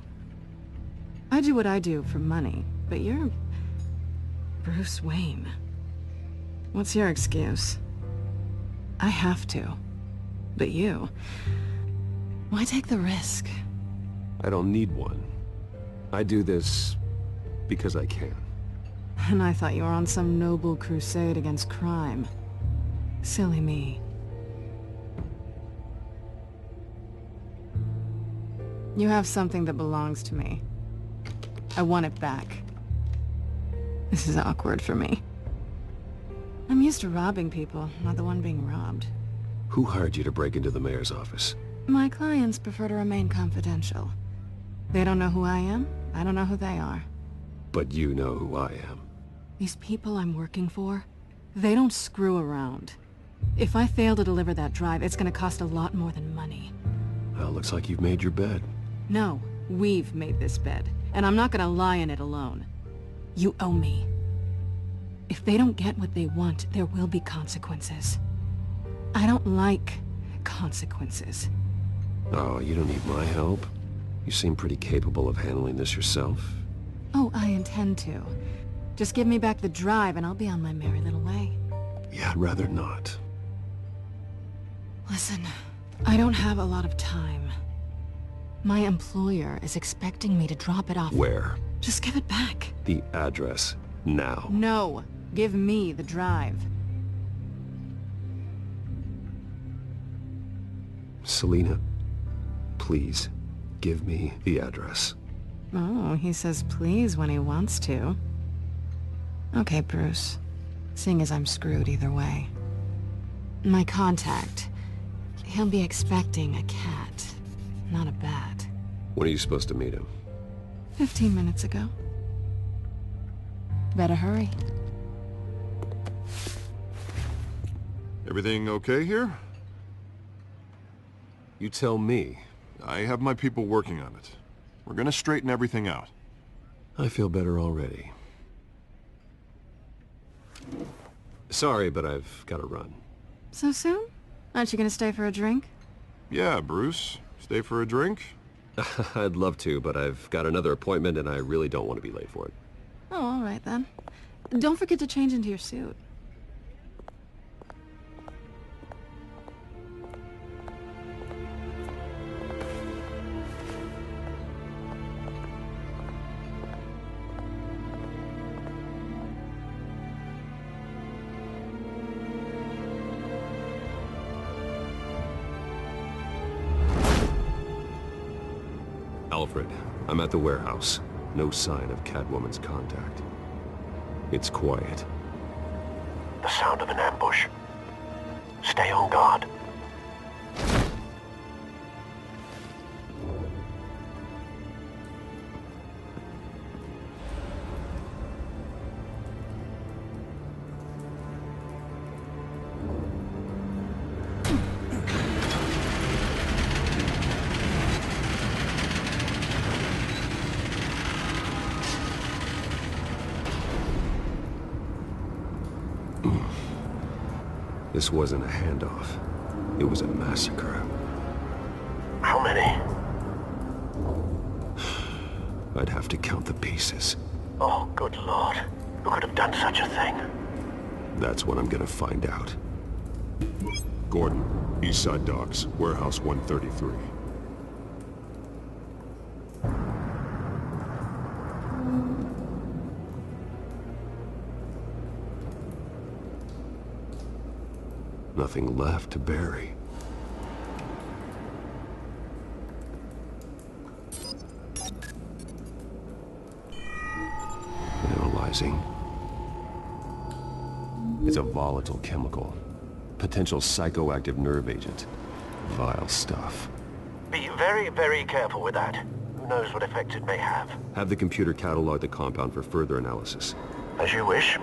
I do what I do for money, but you're... Bruce Wayne. What's your excuse? I have to. But you... Why take the risk? I don't need one. I do this because I can. And I thought you were on some noble crusade against crime. Silly me. You have something that belongs to me. I want it back. This is awkward for me. I'm used to robbing people, not the one being robbed. Who hired you to break into the mayor's office? My clients prefer to remain confidential. They don't know who I am, I don't know who they are. But you know who I am. These people I'm working for, they don't screw around. If I fail to deliver that drive, it's gonna cost a lot more than money. Well, looks like you've made your bed. No, we've made this bed, and I'm not gonna lie in it alone. You owe me. If they don't get what they want, there will be consequences. I don't like consequences. Oh, you don't need my help. You seem pretty capable of handling this yourself. Oh, I intend to. Just give me back the drive and I'll be on my merry little way. Yeah, I'd rather not. Listen, I don't have a lot of time. My employer is expecting me to drop it off. Where? Just give it back. The address. Now. No. Give me the drive. Selina, please, give me the address. Oh, he says please when he wants to. Okay, Bruce. Seeing as I'm screwed either way. My contact. He'll be expecting a cat, not a bat. When are you supposed to meet him? 15 minutes ago. Better hurry. Everything okay here? You tell me. I have my people working on it. We're gonna straighten everything out. I feel better already. Sorry, but I've got to run. So soon? Aren't you gonna stay for a drink? Yeah, Bruce. Stay for a drink? I'd love to, but I've got another appointment and I really don't want to be late for it. Oh, all right then. Don't forget to change into your suit. Alfred, I'm at the warehouse. No sign of Catwoman's contact. It's quiet. The sound of an ambush. Stay on guard. This wasn't a handoff. It was a massacre. How many? I'd have to count the pieces. Oh, good Lord. Who could have done such a thing? That's what I'm gonna find out. Gordon, Eastside Docks, Warehouse 133. Nothing left to bury. Analyzing. It's a volatile chemical. Potential psychoactive nerve agent. Vile stuff. Be very, very careful with that. Who knows what effects it may have. Have the computer catalog the compound for further analysis. As you wish.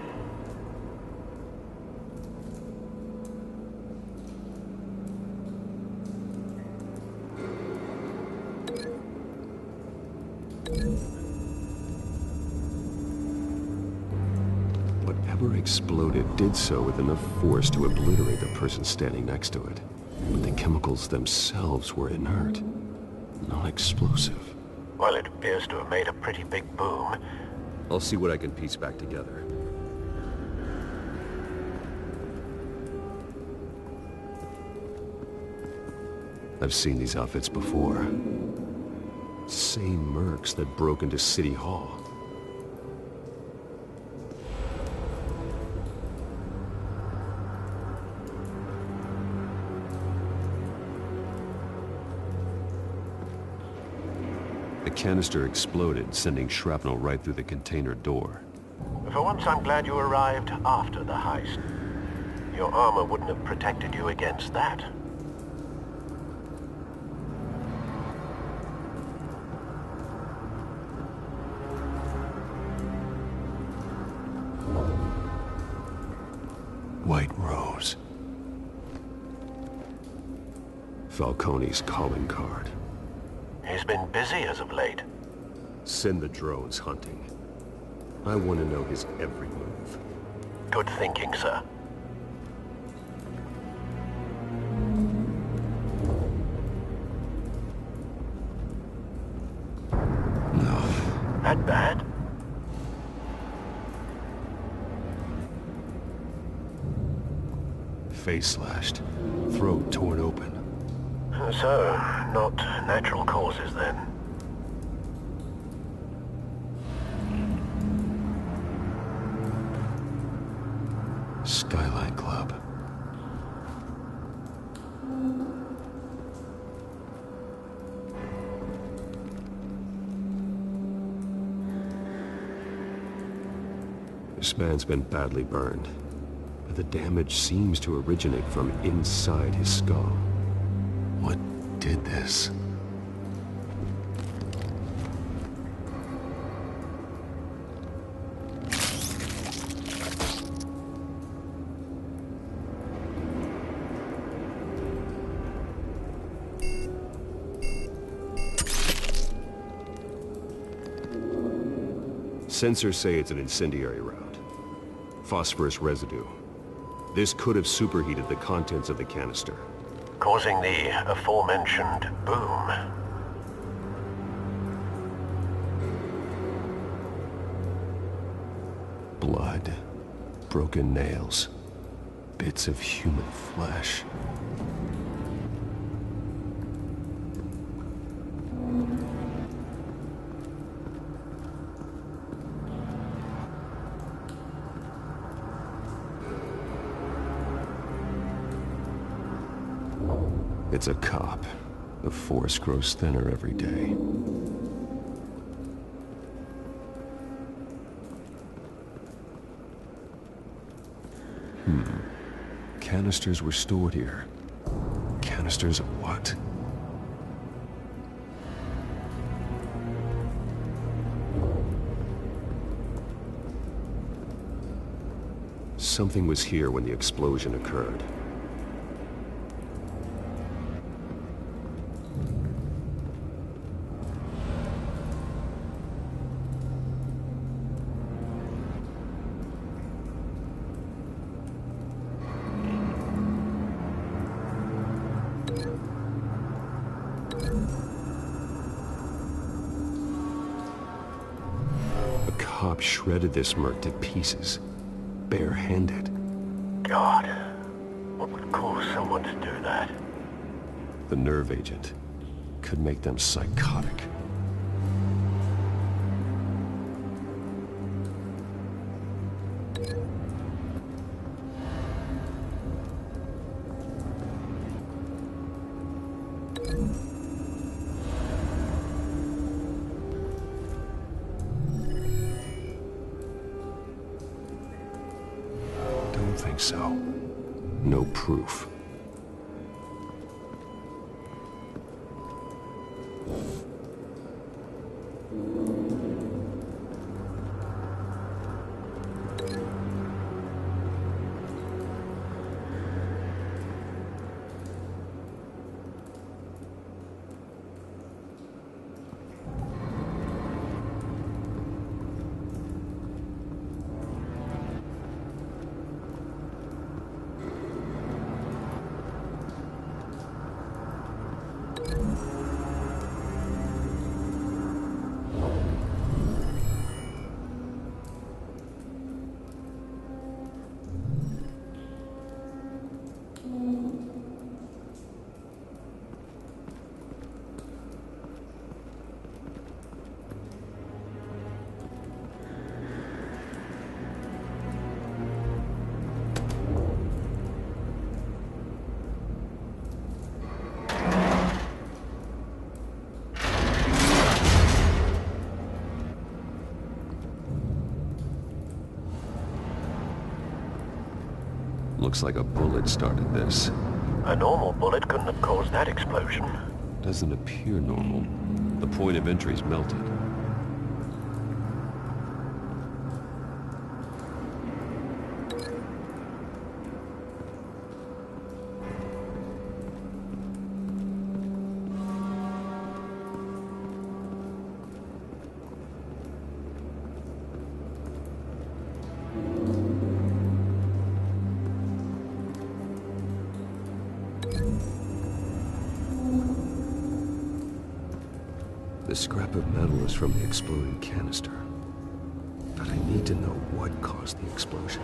Whatever exploded did so with enough force to obliterate the person standing next to it. But the chemicals themselves were inert, non-explosive. Well, it appears to have made a pretty big boom. I'll see what I can piece back together. I've seen these outfits before. Same mercs that broke into City Hall. The canister exploded, sending shrapnel right through the container door. For once, I'm glad you arrived after the heist. Your armor wouldn't have protected you against that. White Rose. Falcone's calling card. He's been busy as of late. Send the drones hunting. I want to know his every move. Good thinking, sir. No. That bad? Face slashed. Throat torn open. So, not natural causes then? Skyline Club. This man's been badly burned, but the damage seems to originate from inside his skull. What did this? Sensors say it's an incendiary round. Phosphorus residue. This could have superheated the contents of the canister, causing the aforementioned boom. Blood, broken nails, bits of human flesh. It's a cop. The force grows thinner every day. Canisters were stored here. Canisters of what? Something was here when the explosion occurred. Shredded this merc to pieces, barehanded. God, what would cause someone to do that? The nerve agent could make them psychotic. So, no proof. Looks like a bullet started this. A normal bullet couldn't have caused that explosion. Doesn't appear normal. The point of entry's melted. The scrap of metal is from the exploded canister. But I need to know what caused the explosion.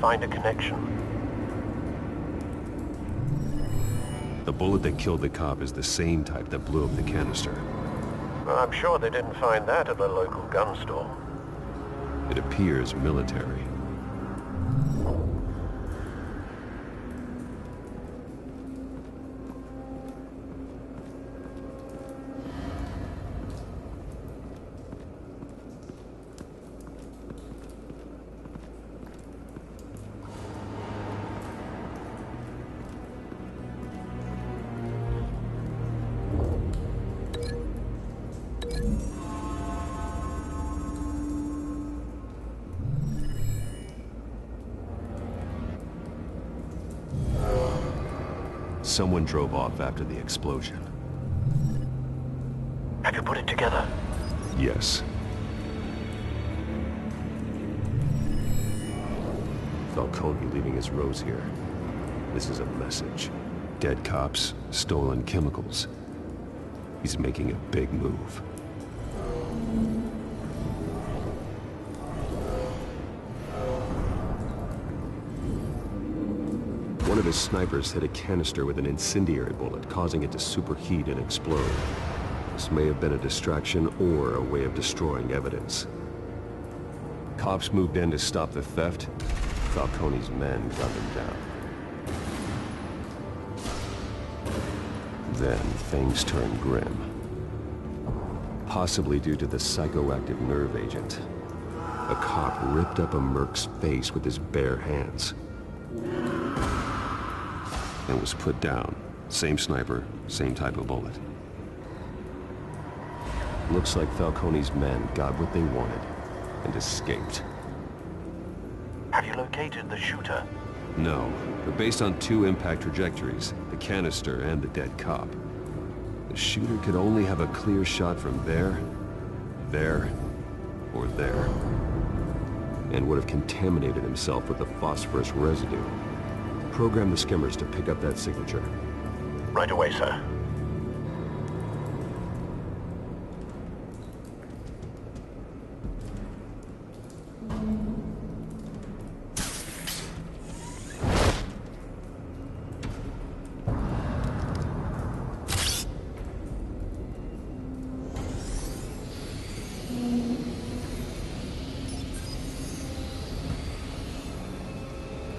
Find a connection. The bullet that killed the cop is the same type that blew up the canister. Well, I'm sure they didn't find that at a local gun store. It appears military. Someone drove off after the explosion. Have you put it together? Yes. Falcone leaving his rose here. This is a message. Dead cops, stolen chemicals. He's making a big move. One of his snipers hit a canister with an incendiary bullet, causing it to superheat and explode. This may have been a distraction or a way of destroying evidence. Cops moved in to stop the theft. Falcone's men gunned him down. Then things turned grim. Possibly due to the psychoactive nerve agent. A cop ripped up a merc's face with his bare hands. And was put down. Same sniper, same type of bullet. Looks like Falcone's men got what they wanted and escaped. Have you located the shooter? No, but based on two impact trajectories, the canister and the dead cop, the shooter could only have a clear shot from there, or there, and would have contaminated himself with the phosphorus residue. Program the skimmers to pick up that signature. Right away, sir.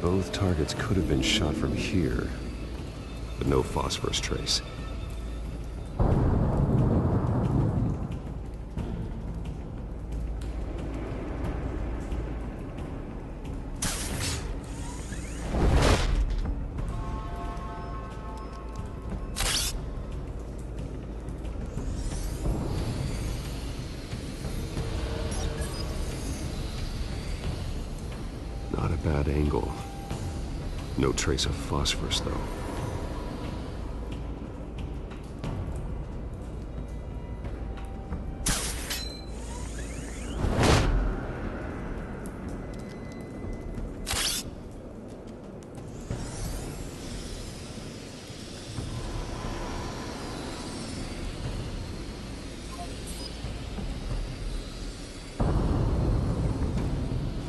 Both targets could have been shot from here, but no phosphorus trace. Not a bad angle. No trace of phosphorus, though.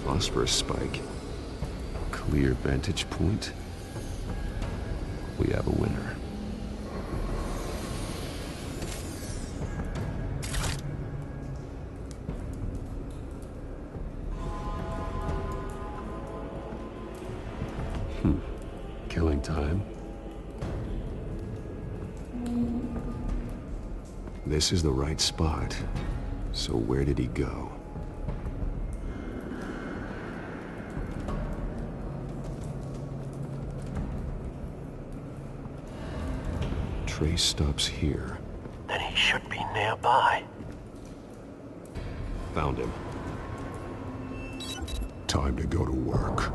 Phosphorus spike. Clear vantage point. We have a winner. Killing time. This is the right spot. So where did he go? Trace stops here. Then he should be nearby. Found him. Time to go to work.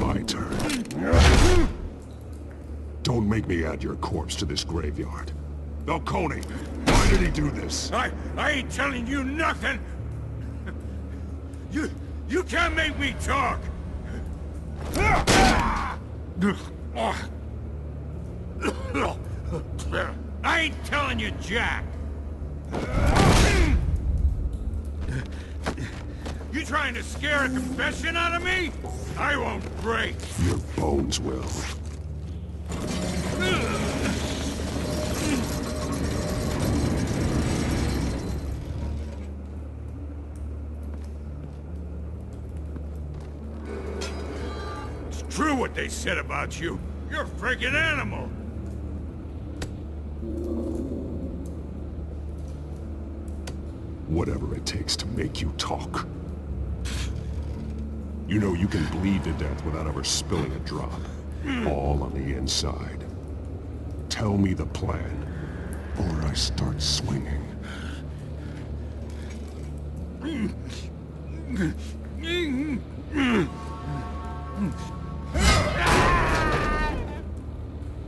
My turn. Don't make me add your corpse to this graveyard. Falcone, why did he do this? I ain't telling you nothing! You can't make me talk! I ain't telling you, Jack. You trying to scare a confession out of me? I won't break. Your bones will. It's true what they said about you. You're a freaking animal. Whatever it takes to make you talk. You know you can bleed to death without ever spilling a drop. All on the inside. Tell me the plan, or I start swinging.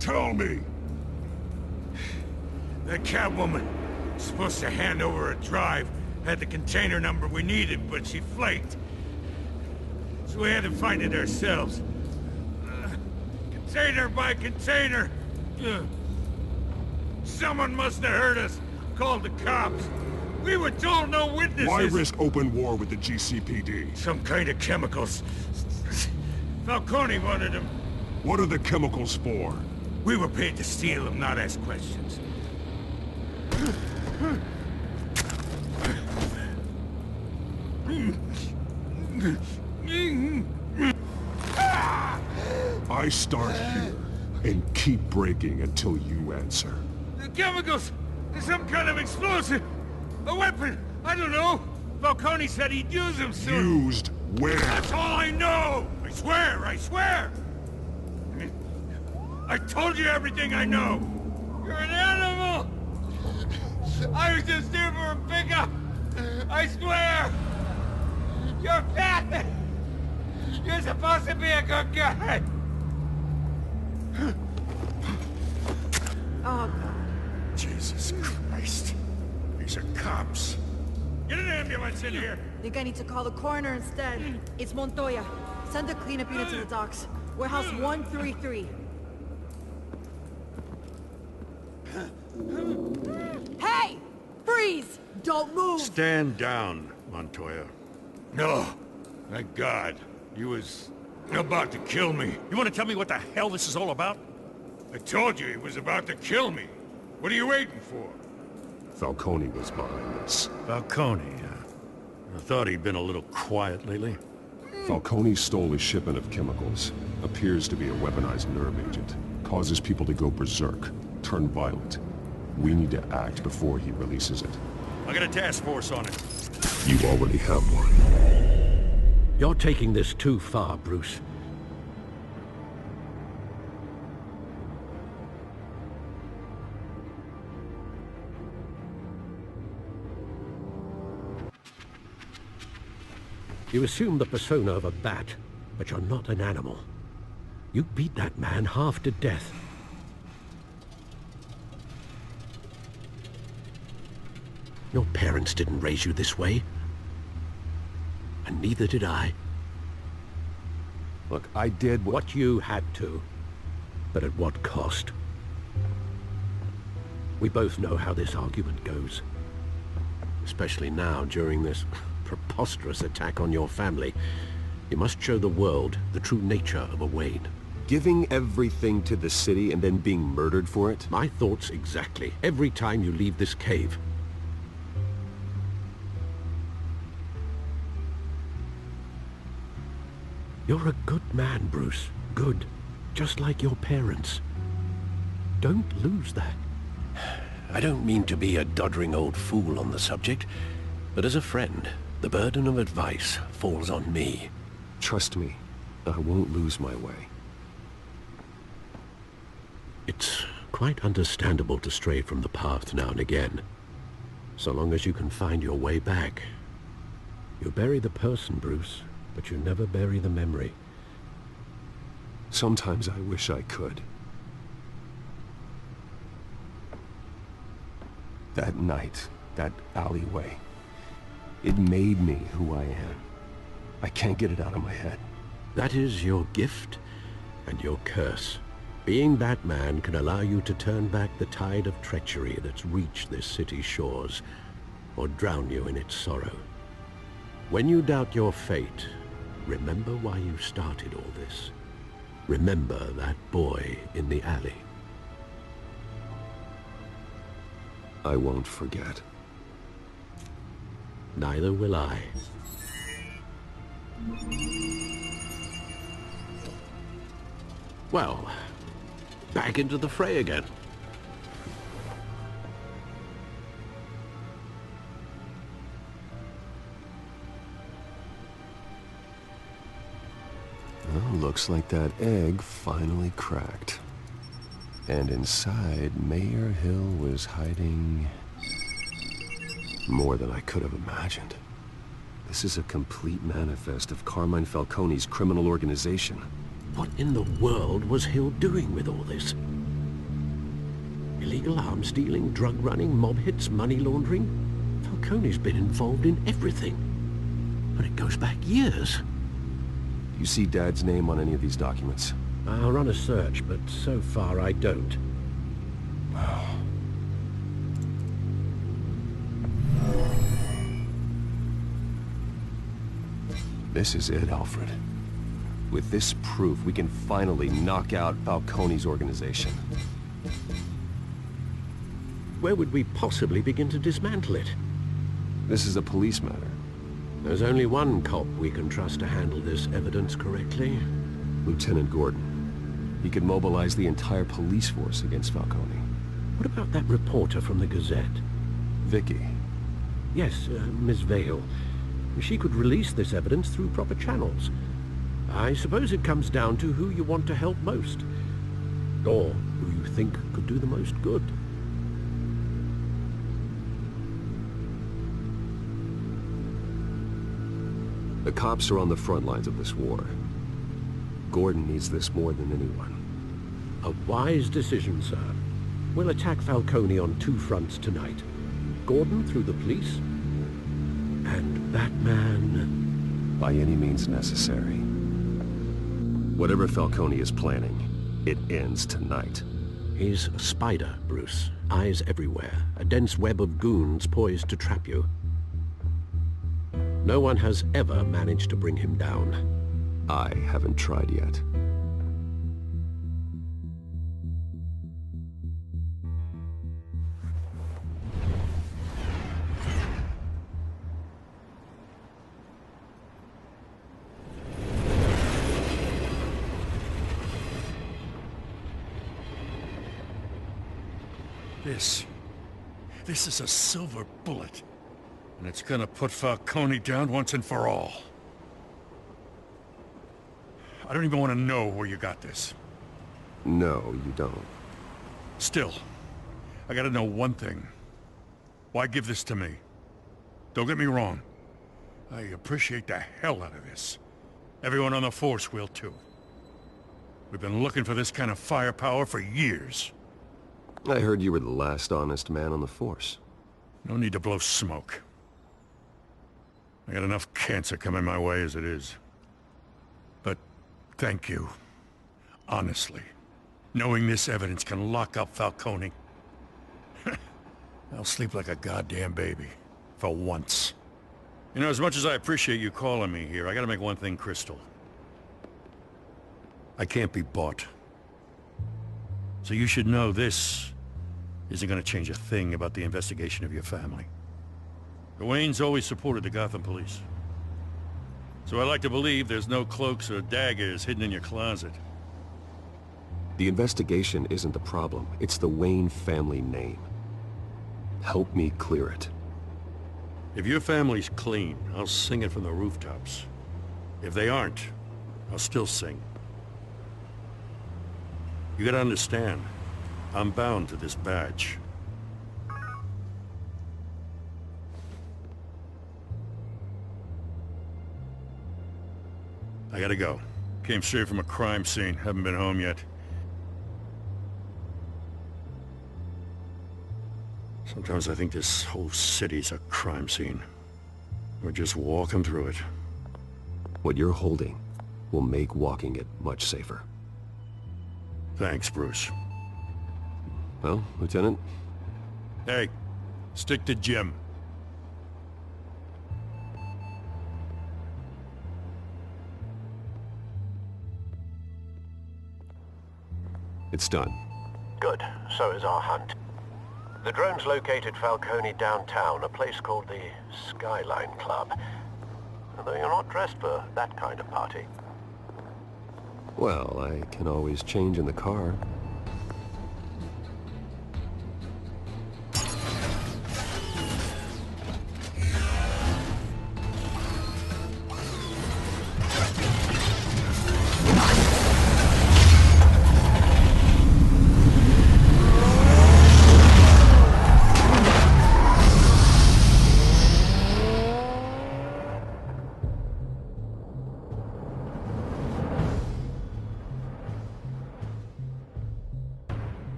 Tell me! That Catwoman was supposed to hand over a drive, had the container number we needed, but she flaked. So we had to find it ourselves. Container by container. Someone must have heard us, called the cops. We were told no witnesses. Why risk open war with the GCPD? Some kind of chemicals. Falcone wanted them. What are the chemicals for? We were paid to steal them, not ask questions. I start here and keep breaking until you answer. The chemicals! Some kind of explosive! A weapon! I don't know! Falcone said he'd use them soon! Used where? That's all I know! I swear! I swear! I told you everything I know! You're an animal! I was just here for a pickup! I swear! You're fat! You're supposed to be a good guy! Oh, God. Jesus Christ. These are cops. Get an ambulance in here! Think I need to call the coroner instead. It's Montoya. Send the cleanup unit to the docks. Warehouse 133. Hey! Freeze! Don't move! Stand down, Montoya. No. Thank God. He was about to kill me. You want to tell me what the hell this is all about? I told you he was about to kill me. What are you waiting for? Falcone was behind this. Falcone, I thought he'd been a little quiet lately. Falcone stole a shipment of chemicals. Appears to be a weaponized nerve agent. Causes people to go berserk. Turn violent. We need to act before he releases it. I got a task force on it. You already have one. You're taking this too far, Bruce. You assume the persona of a bat, but you're not an animal. You beat that man half to death. Your parents didn't raise you this way. And neither did I. Look, I did what you had to. But at what cost? We both know how this argument goes. Especially now, during this preposterous attack on your family. You must show the world the true nature of a Wayne. Giving everything to the city and then being murdered for it? My thoughts exactly. Every time you leave this cave. You're a good man, Bruce. Good. Just like your parents. Don't lose that. I don't mean to be a doddering old fool on the subject, but as a friend, the burden of advice falls on me. Trust me, I won't lose my way. It's quite understandable to stray from the path now and again. So long as you can find your way back. You bury the person, Bruce, but you never bury the memory. Sometimes I wish I could. That night, that alleyway, it made me who I am. I can't get it out of my head. That is your gift and your curse. Being Batman can allow you to turn back the tide of treachery that's reached this city's shores, or drown you in its sorrow. When you doubt your fate, remember why you started all this. Remember that boy in the alley. I won't forget. Neither will I. Well, back into the fray again. Well, looks like that egg finally cracked. And inside, Mayor Hill was hiding more than I could have imagined. This is a complete manifest of Carmine Falcone's criminal organization. What in the world was Hill doing with all this? Illegal arms dealing, drug running, mob hits, money laundering? Falcone's been involved in everything. And it goes back years. You see Dad's name on any of these documents? I'll run a search, but so far I don't. This is it, Alfred. With this proof, we can finally knock out Falcone's organization. Where would we possibly begin to dismantle it? This is a police matter. There's only one cop we can trust to handle this evidence correctly. Lieutenant Gordon. He could mobilize the entire police force against Falcone. What about that reporter from the Gazette? Vicky. Yes, Miss Vale. She could release this evidence through proper channels. I suppose it comes down to who you want to help most. Or who you think could do the most good. The cops are on the front lines of this war. Gordon needs this more than anyone. A wise decision, sir. We'll attack Falcone on two fronts tonight. Gordon through the police, and Batman... by any means necessary. Whatever Falcone is planning, it ends tonight. He's a spider, Bruce. Eyes everywhere. A dense web of goons poised to trap you. No one has ever managed to bring him down. I haven't tried yet. This is a silver bullet. And it's gonna put Falcone down once and for all. I don't even want to know where you got this. No, you don't. Still, I gotta know one thing. Why give this to me? Don't get me wrong. I appreciate the hell out of this. Everyone on the force will too. We've been looking for this kind of firepower for years. I heard you were the last honest man on the force. No need to blow smoke. I got enough cancer coming my way as it is. But thank you. Honestly. Knowing this evidence can lock up Falcone. I'll sleep like a goddamn baby. For once. You know, as much as I appreciate you calling me here, I gotta make one thing crystal. I can't be bought. So you should know this isn't gonna change a thing about the investigation of your family. The Waynes always supported the Gotham police. So I like to believe there's no cloaks or daggers hidden in your closet. The investigation isn't the problem. It's the Wayne family name. Help me clear it. If your family's clean, I'll sing it from the rooftops. If they aren't, I'll still sing. You gotta understand, I'm bound to this badge. I gotta go. Came straight from a crime scene. Haven't been home yet. Sometimes I think this whole city's a crime scene. We're just walking through it. What you're holding will make walking it much safer. Thanks, Bruce. Well, Lieutenant? Hey, stick to Jim. It's done. Good. So is our hunt. The drones located Falcone downtown, a place called the Skyline Club. Although you're not dressed for that kind of party. Well, I can always change in the car.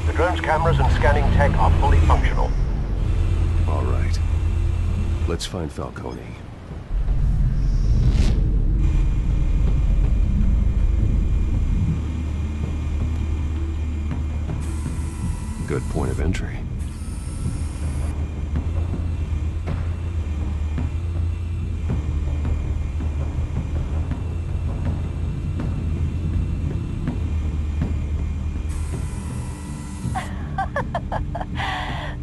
The drone's cameras and scanning tech are fully functional. All right. Let's find Falcone. Good point of entry.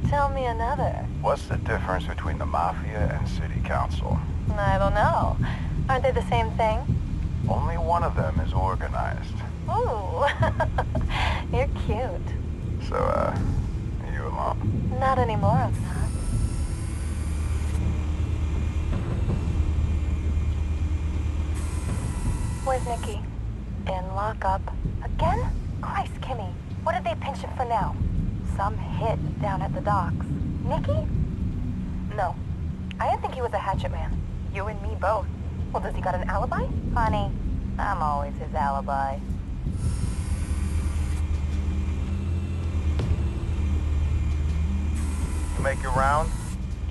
Tell me another. What's the difference between the Mafia and City Council? I don't know. Aren't they the same thing? Only one of them is organized. Ooh, you're cute. So, are you alone? Not anymore, I'm not. Where's Nikki? In lockup. Again? Christ, Kimmy. What did they pinch him for now? Some hit down at the docks. Nikki? No. I didn't think he was a hatchet man. You and me both. Well, does he got an alibi? Honey, I'm always his alibi. You make your round?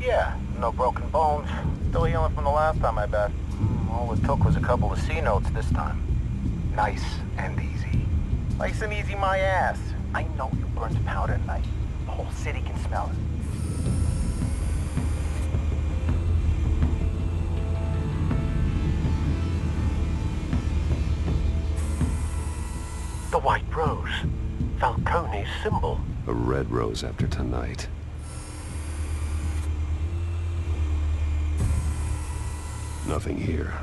Yeah, no broken bones. Still healing from the last time, I bet. All it took was a couple of C notes this time. Nice and easy. Nice and easy my ass. I know you burned powder at night. The whole city can smell it. The white rose. Falcone's symbol. A red rose after tonight. Nothing here.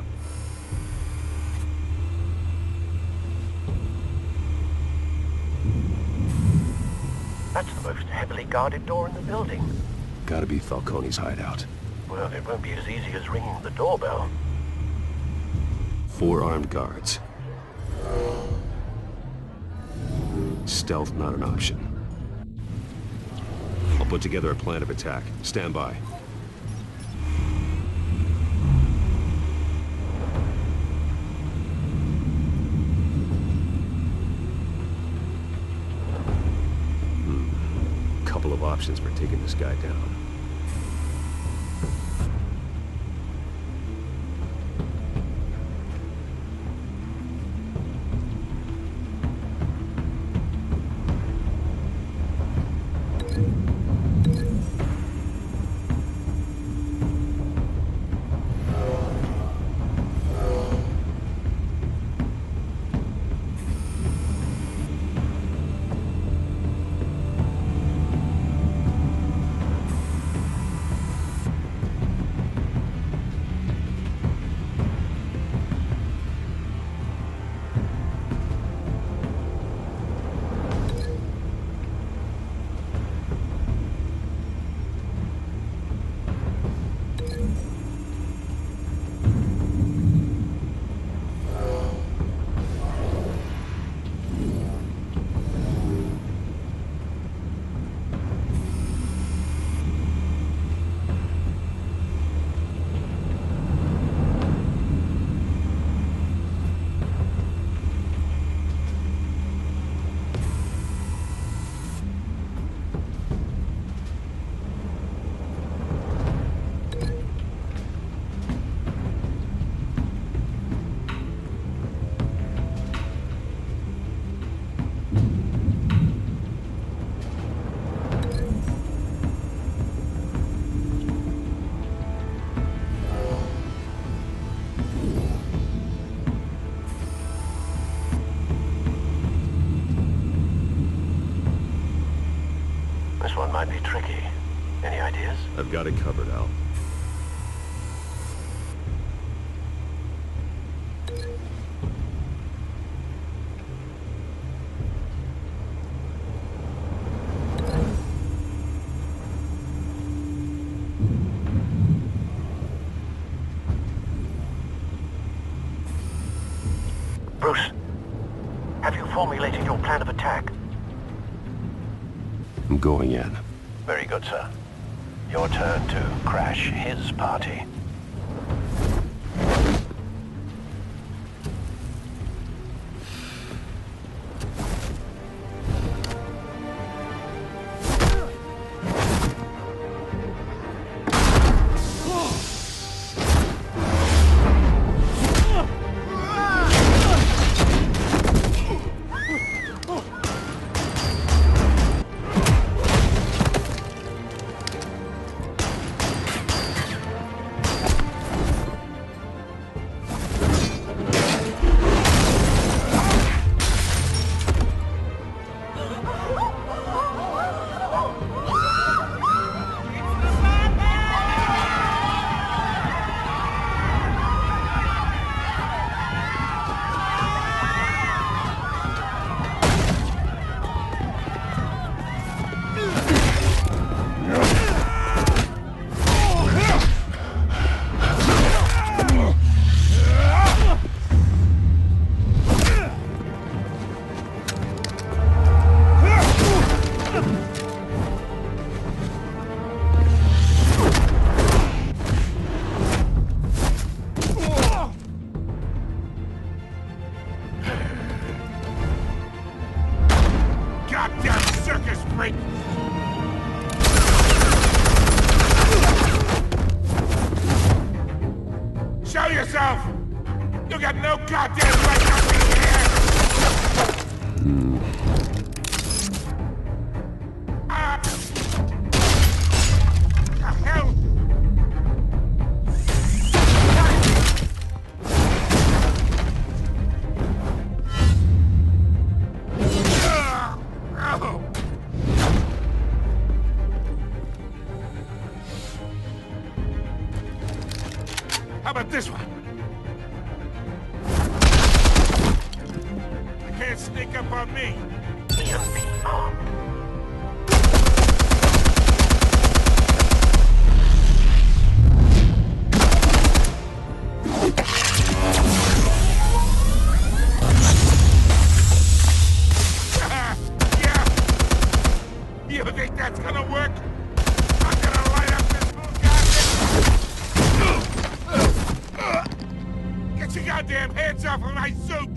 That's the most heavily guarded door in the building. Gotta be Falcone's hideout. Well, it won't be as easy as ringing the doorbell. 4 armed guards. Stealth not an option. I'll put together a plan of attack. Stand by. Couple of options for taking this guy down. This one might be tricky. Any ideas? I've got it covered, Al. Bruce, have you formulated your plan of attack? I'm going in. Very good, sir. Your turn to crash his party. Show yourself! You got no goddamn right to be here! The hell? How about this one? You can't sneak up on me. EMP armed. Yeah. You think that's gonna work? I'm gonna light up this whole goddamn... Get your goddamn hands off of my suit!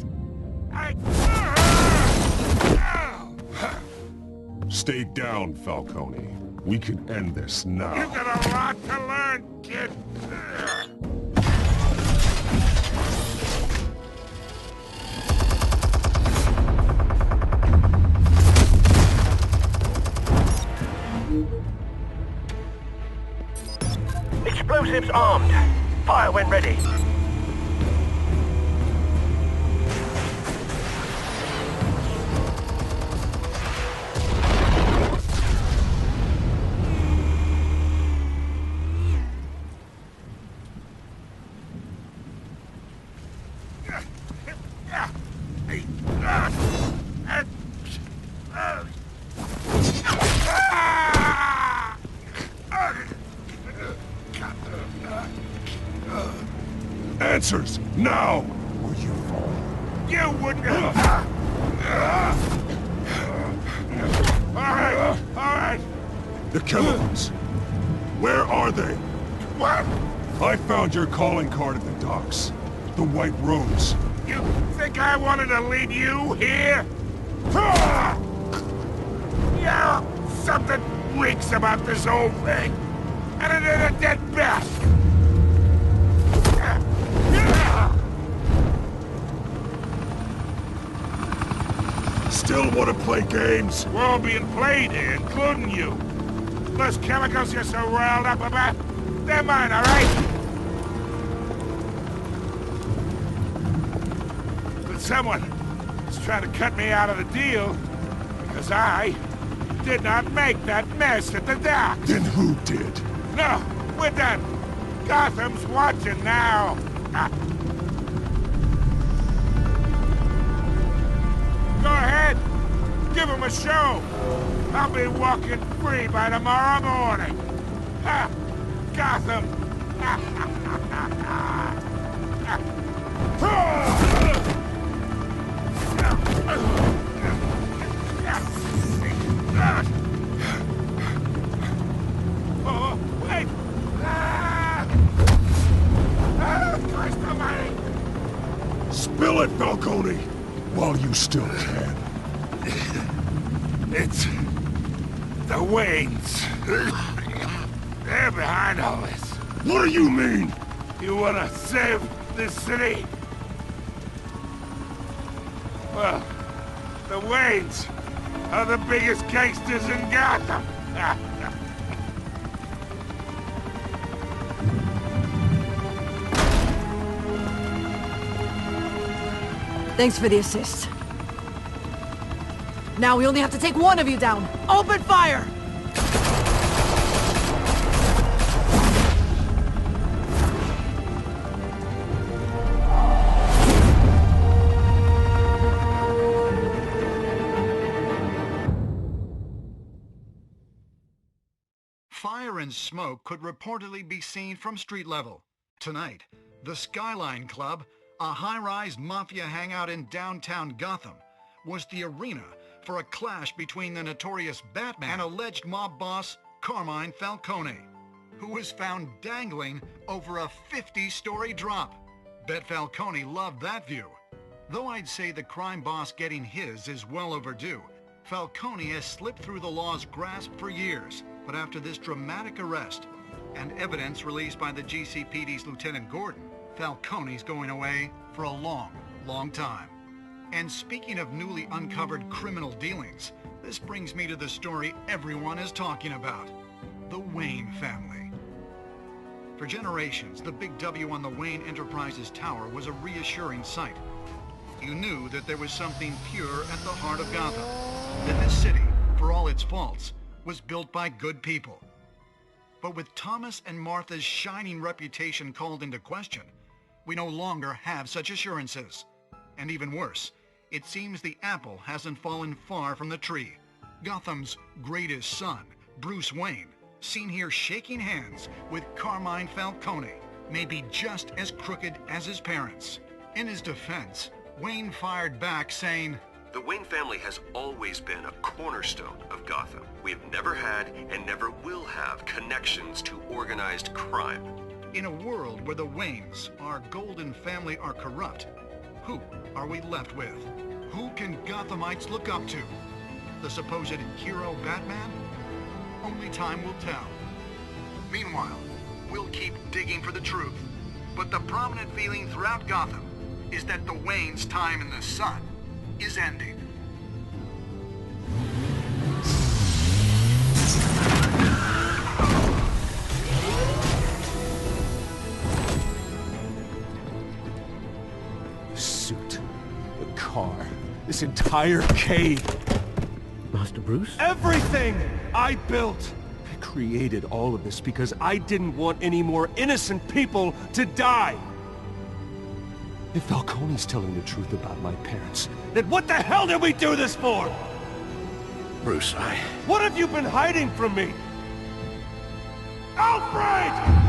Stay down, Falcone. We can end this now. You've got a lot to learn, kid. Explosives armed. Fire when ready. Answers, now! Or you fall. You wouldn't... All right. The chemicals. Where are they? What? I found your calling card at the docks. The White Rose. You think I wanted to leave you here? Yeah, something reeks about this whole thing. And it is a dead bat. Still want to play games? We're all being played here, including you. Those chemicals you're so riled up about, they're mine, all right? But someone is trying to cut me out of the deal because I did not make that mess at the dock. Then who did? No, we're done. Gotham's watching now. Go ahead. Give him a show. I'll be walking free by tomorrow morning. Ha! Gotham. Oh, wait! Christ almighty! Spill it, Falcone! While you still can. It's the Waynes. They're behind all this. What do you mean? You wanna save this city? Well, the Waynes are the biggest gangsters in Gotham. Thanks for the assist. Now we only have to take one of you down. Open fire! Fire and smoke could reportedly be seen from street level. Tonight, the Skyline Club, a high-rise mafia hangout in downtown Gotham, was the arena for a clash between the notorious Batman and alleged mob boss Carmine Falcone, who was found dangling over a 50-story drop. Bet Falcone loved that view. Though I'd say the crime boss getting his is well overdue, Falcone has slipped through the law's grasp for years. But after this dramatic arrest and evidence released by the GCPD's Lieutenant Gordon, Falcone's going away for a long, long time. And speaking of newly uncovered criminal dealings, this brings me to the story everyone is talking about: the Wayne family. For generations, the big W on the Wayne Enterprises Tower was a reassuring sight. You knew that there was something pure at the heart of Gotham, that this city, for all its faults, was built by good people. But with Thomas and Martha's shining reputation called into question, we no longer have such assurances. And even worse, it seems the apple hasn't fallen far from the tree. Gotham's greatest son, Bruce Wayne, seen here shaking hands with Carmine Falcone, may be just as crooked as his parents. In his defense, Wayne fired back saying, "The Wayne family has always been a cornerstone of Gotham. We have never had and never will have connections to organized crime." In a world where the Waynes, our golden family, are corrupt, who are we left with? Who can Gothamites look up to? The supposed hero Batman? Only time will tell. Meanwhile, we'll keep digging for the truth. But the prominent feeling throughout Gotham is that the Waynes' time in the sun is ending. The suit, the car, this entire cave. Master Bruce? Everything I built! I created all of this because I didn't want any more innocent people to die! If Falcone's telling the truth about my parents, then what the hell did we do this for? Bruce, What have you been hiding from me? Alfred!